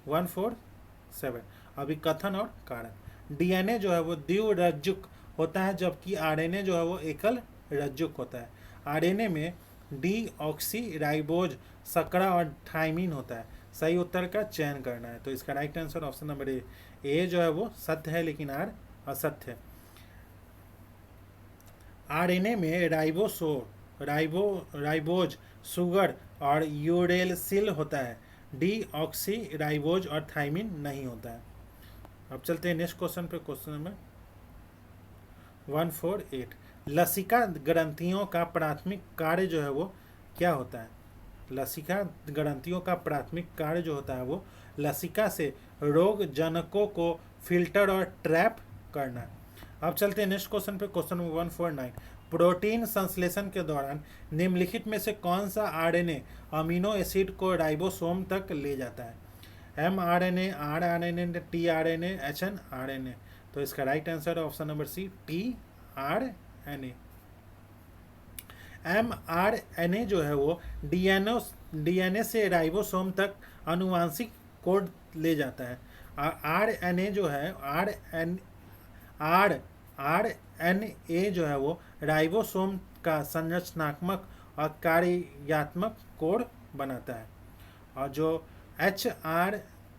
147। अभी कथन और कारण। डीएनए जो है वो द्विरज्जुक होता है जबकि आरएनए जो है वो एकल रज्जुक होता है। आरएनए में डीऑक्सीराइबोज, शर्करा और थाइमिन होता है। सही उत्तर का चयन करना है। तो इसका राइट आंसर ऑप्शन नंबर ए जो है वो सत्य है लेकिन आर असत्य है। आरएनए में राइबोज, शुगर और यूरेसिल होता है। डीऑक्सीराइबोज और थाइमिन नहीं होता है। अब चलते हैं नेक्स्ट क्वेश्चन पे। Question number 148। लसिका ग्रंथियों का प्राथमिक कार्य जो है वो क्या होता है? लसिका ग्रंथियों का प्राथमिक कार्य जो होता है वो लसिका से रोग जनकों को फिल्टर और ट्रैप करना। अब चलते हैं नेक्स्ट क्वेश्चन पे। Question number 149। प्रोटीन संश्लेषण के दौरान निम्नलिखित में से कौन सा आरएनए अमीनो एसिड को राइबोसोम तक ले जाता है? mRNA, rRNA, tRNA, hnRNA। तो इसका right answer option number C, tRNA। mRNA जो है वो डीएनए से राइबोसोम तक अनुवांशिक कोड ले जाता है। आरएनए जो है आरएनए जो है वो राइबोसोम का संरचनात्मक और कार्यात्मक कोड बनाता है। और जो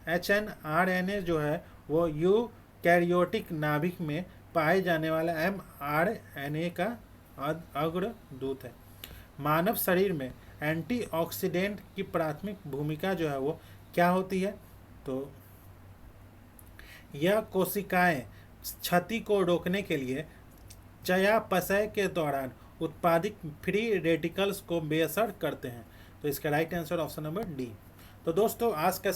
एचएनआरएनए जो है वो यूकैरियोटिक नाभिक में पाए जाने वाला mRNA का अग्रदूत है। मानव शरीर में एंटीऑक्सीडेंट की प्राथमिक भूमिका जो है वो क्या होती है? तो यह कोशिकाएं क्षति को रोकने के लिए चयापचय के दौरान उत्पादित फ्री रेडिकल्स को बेअसर करते हैं। तो इसका right answer option number D. तो दोस्तों आज का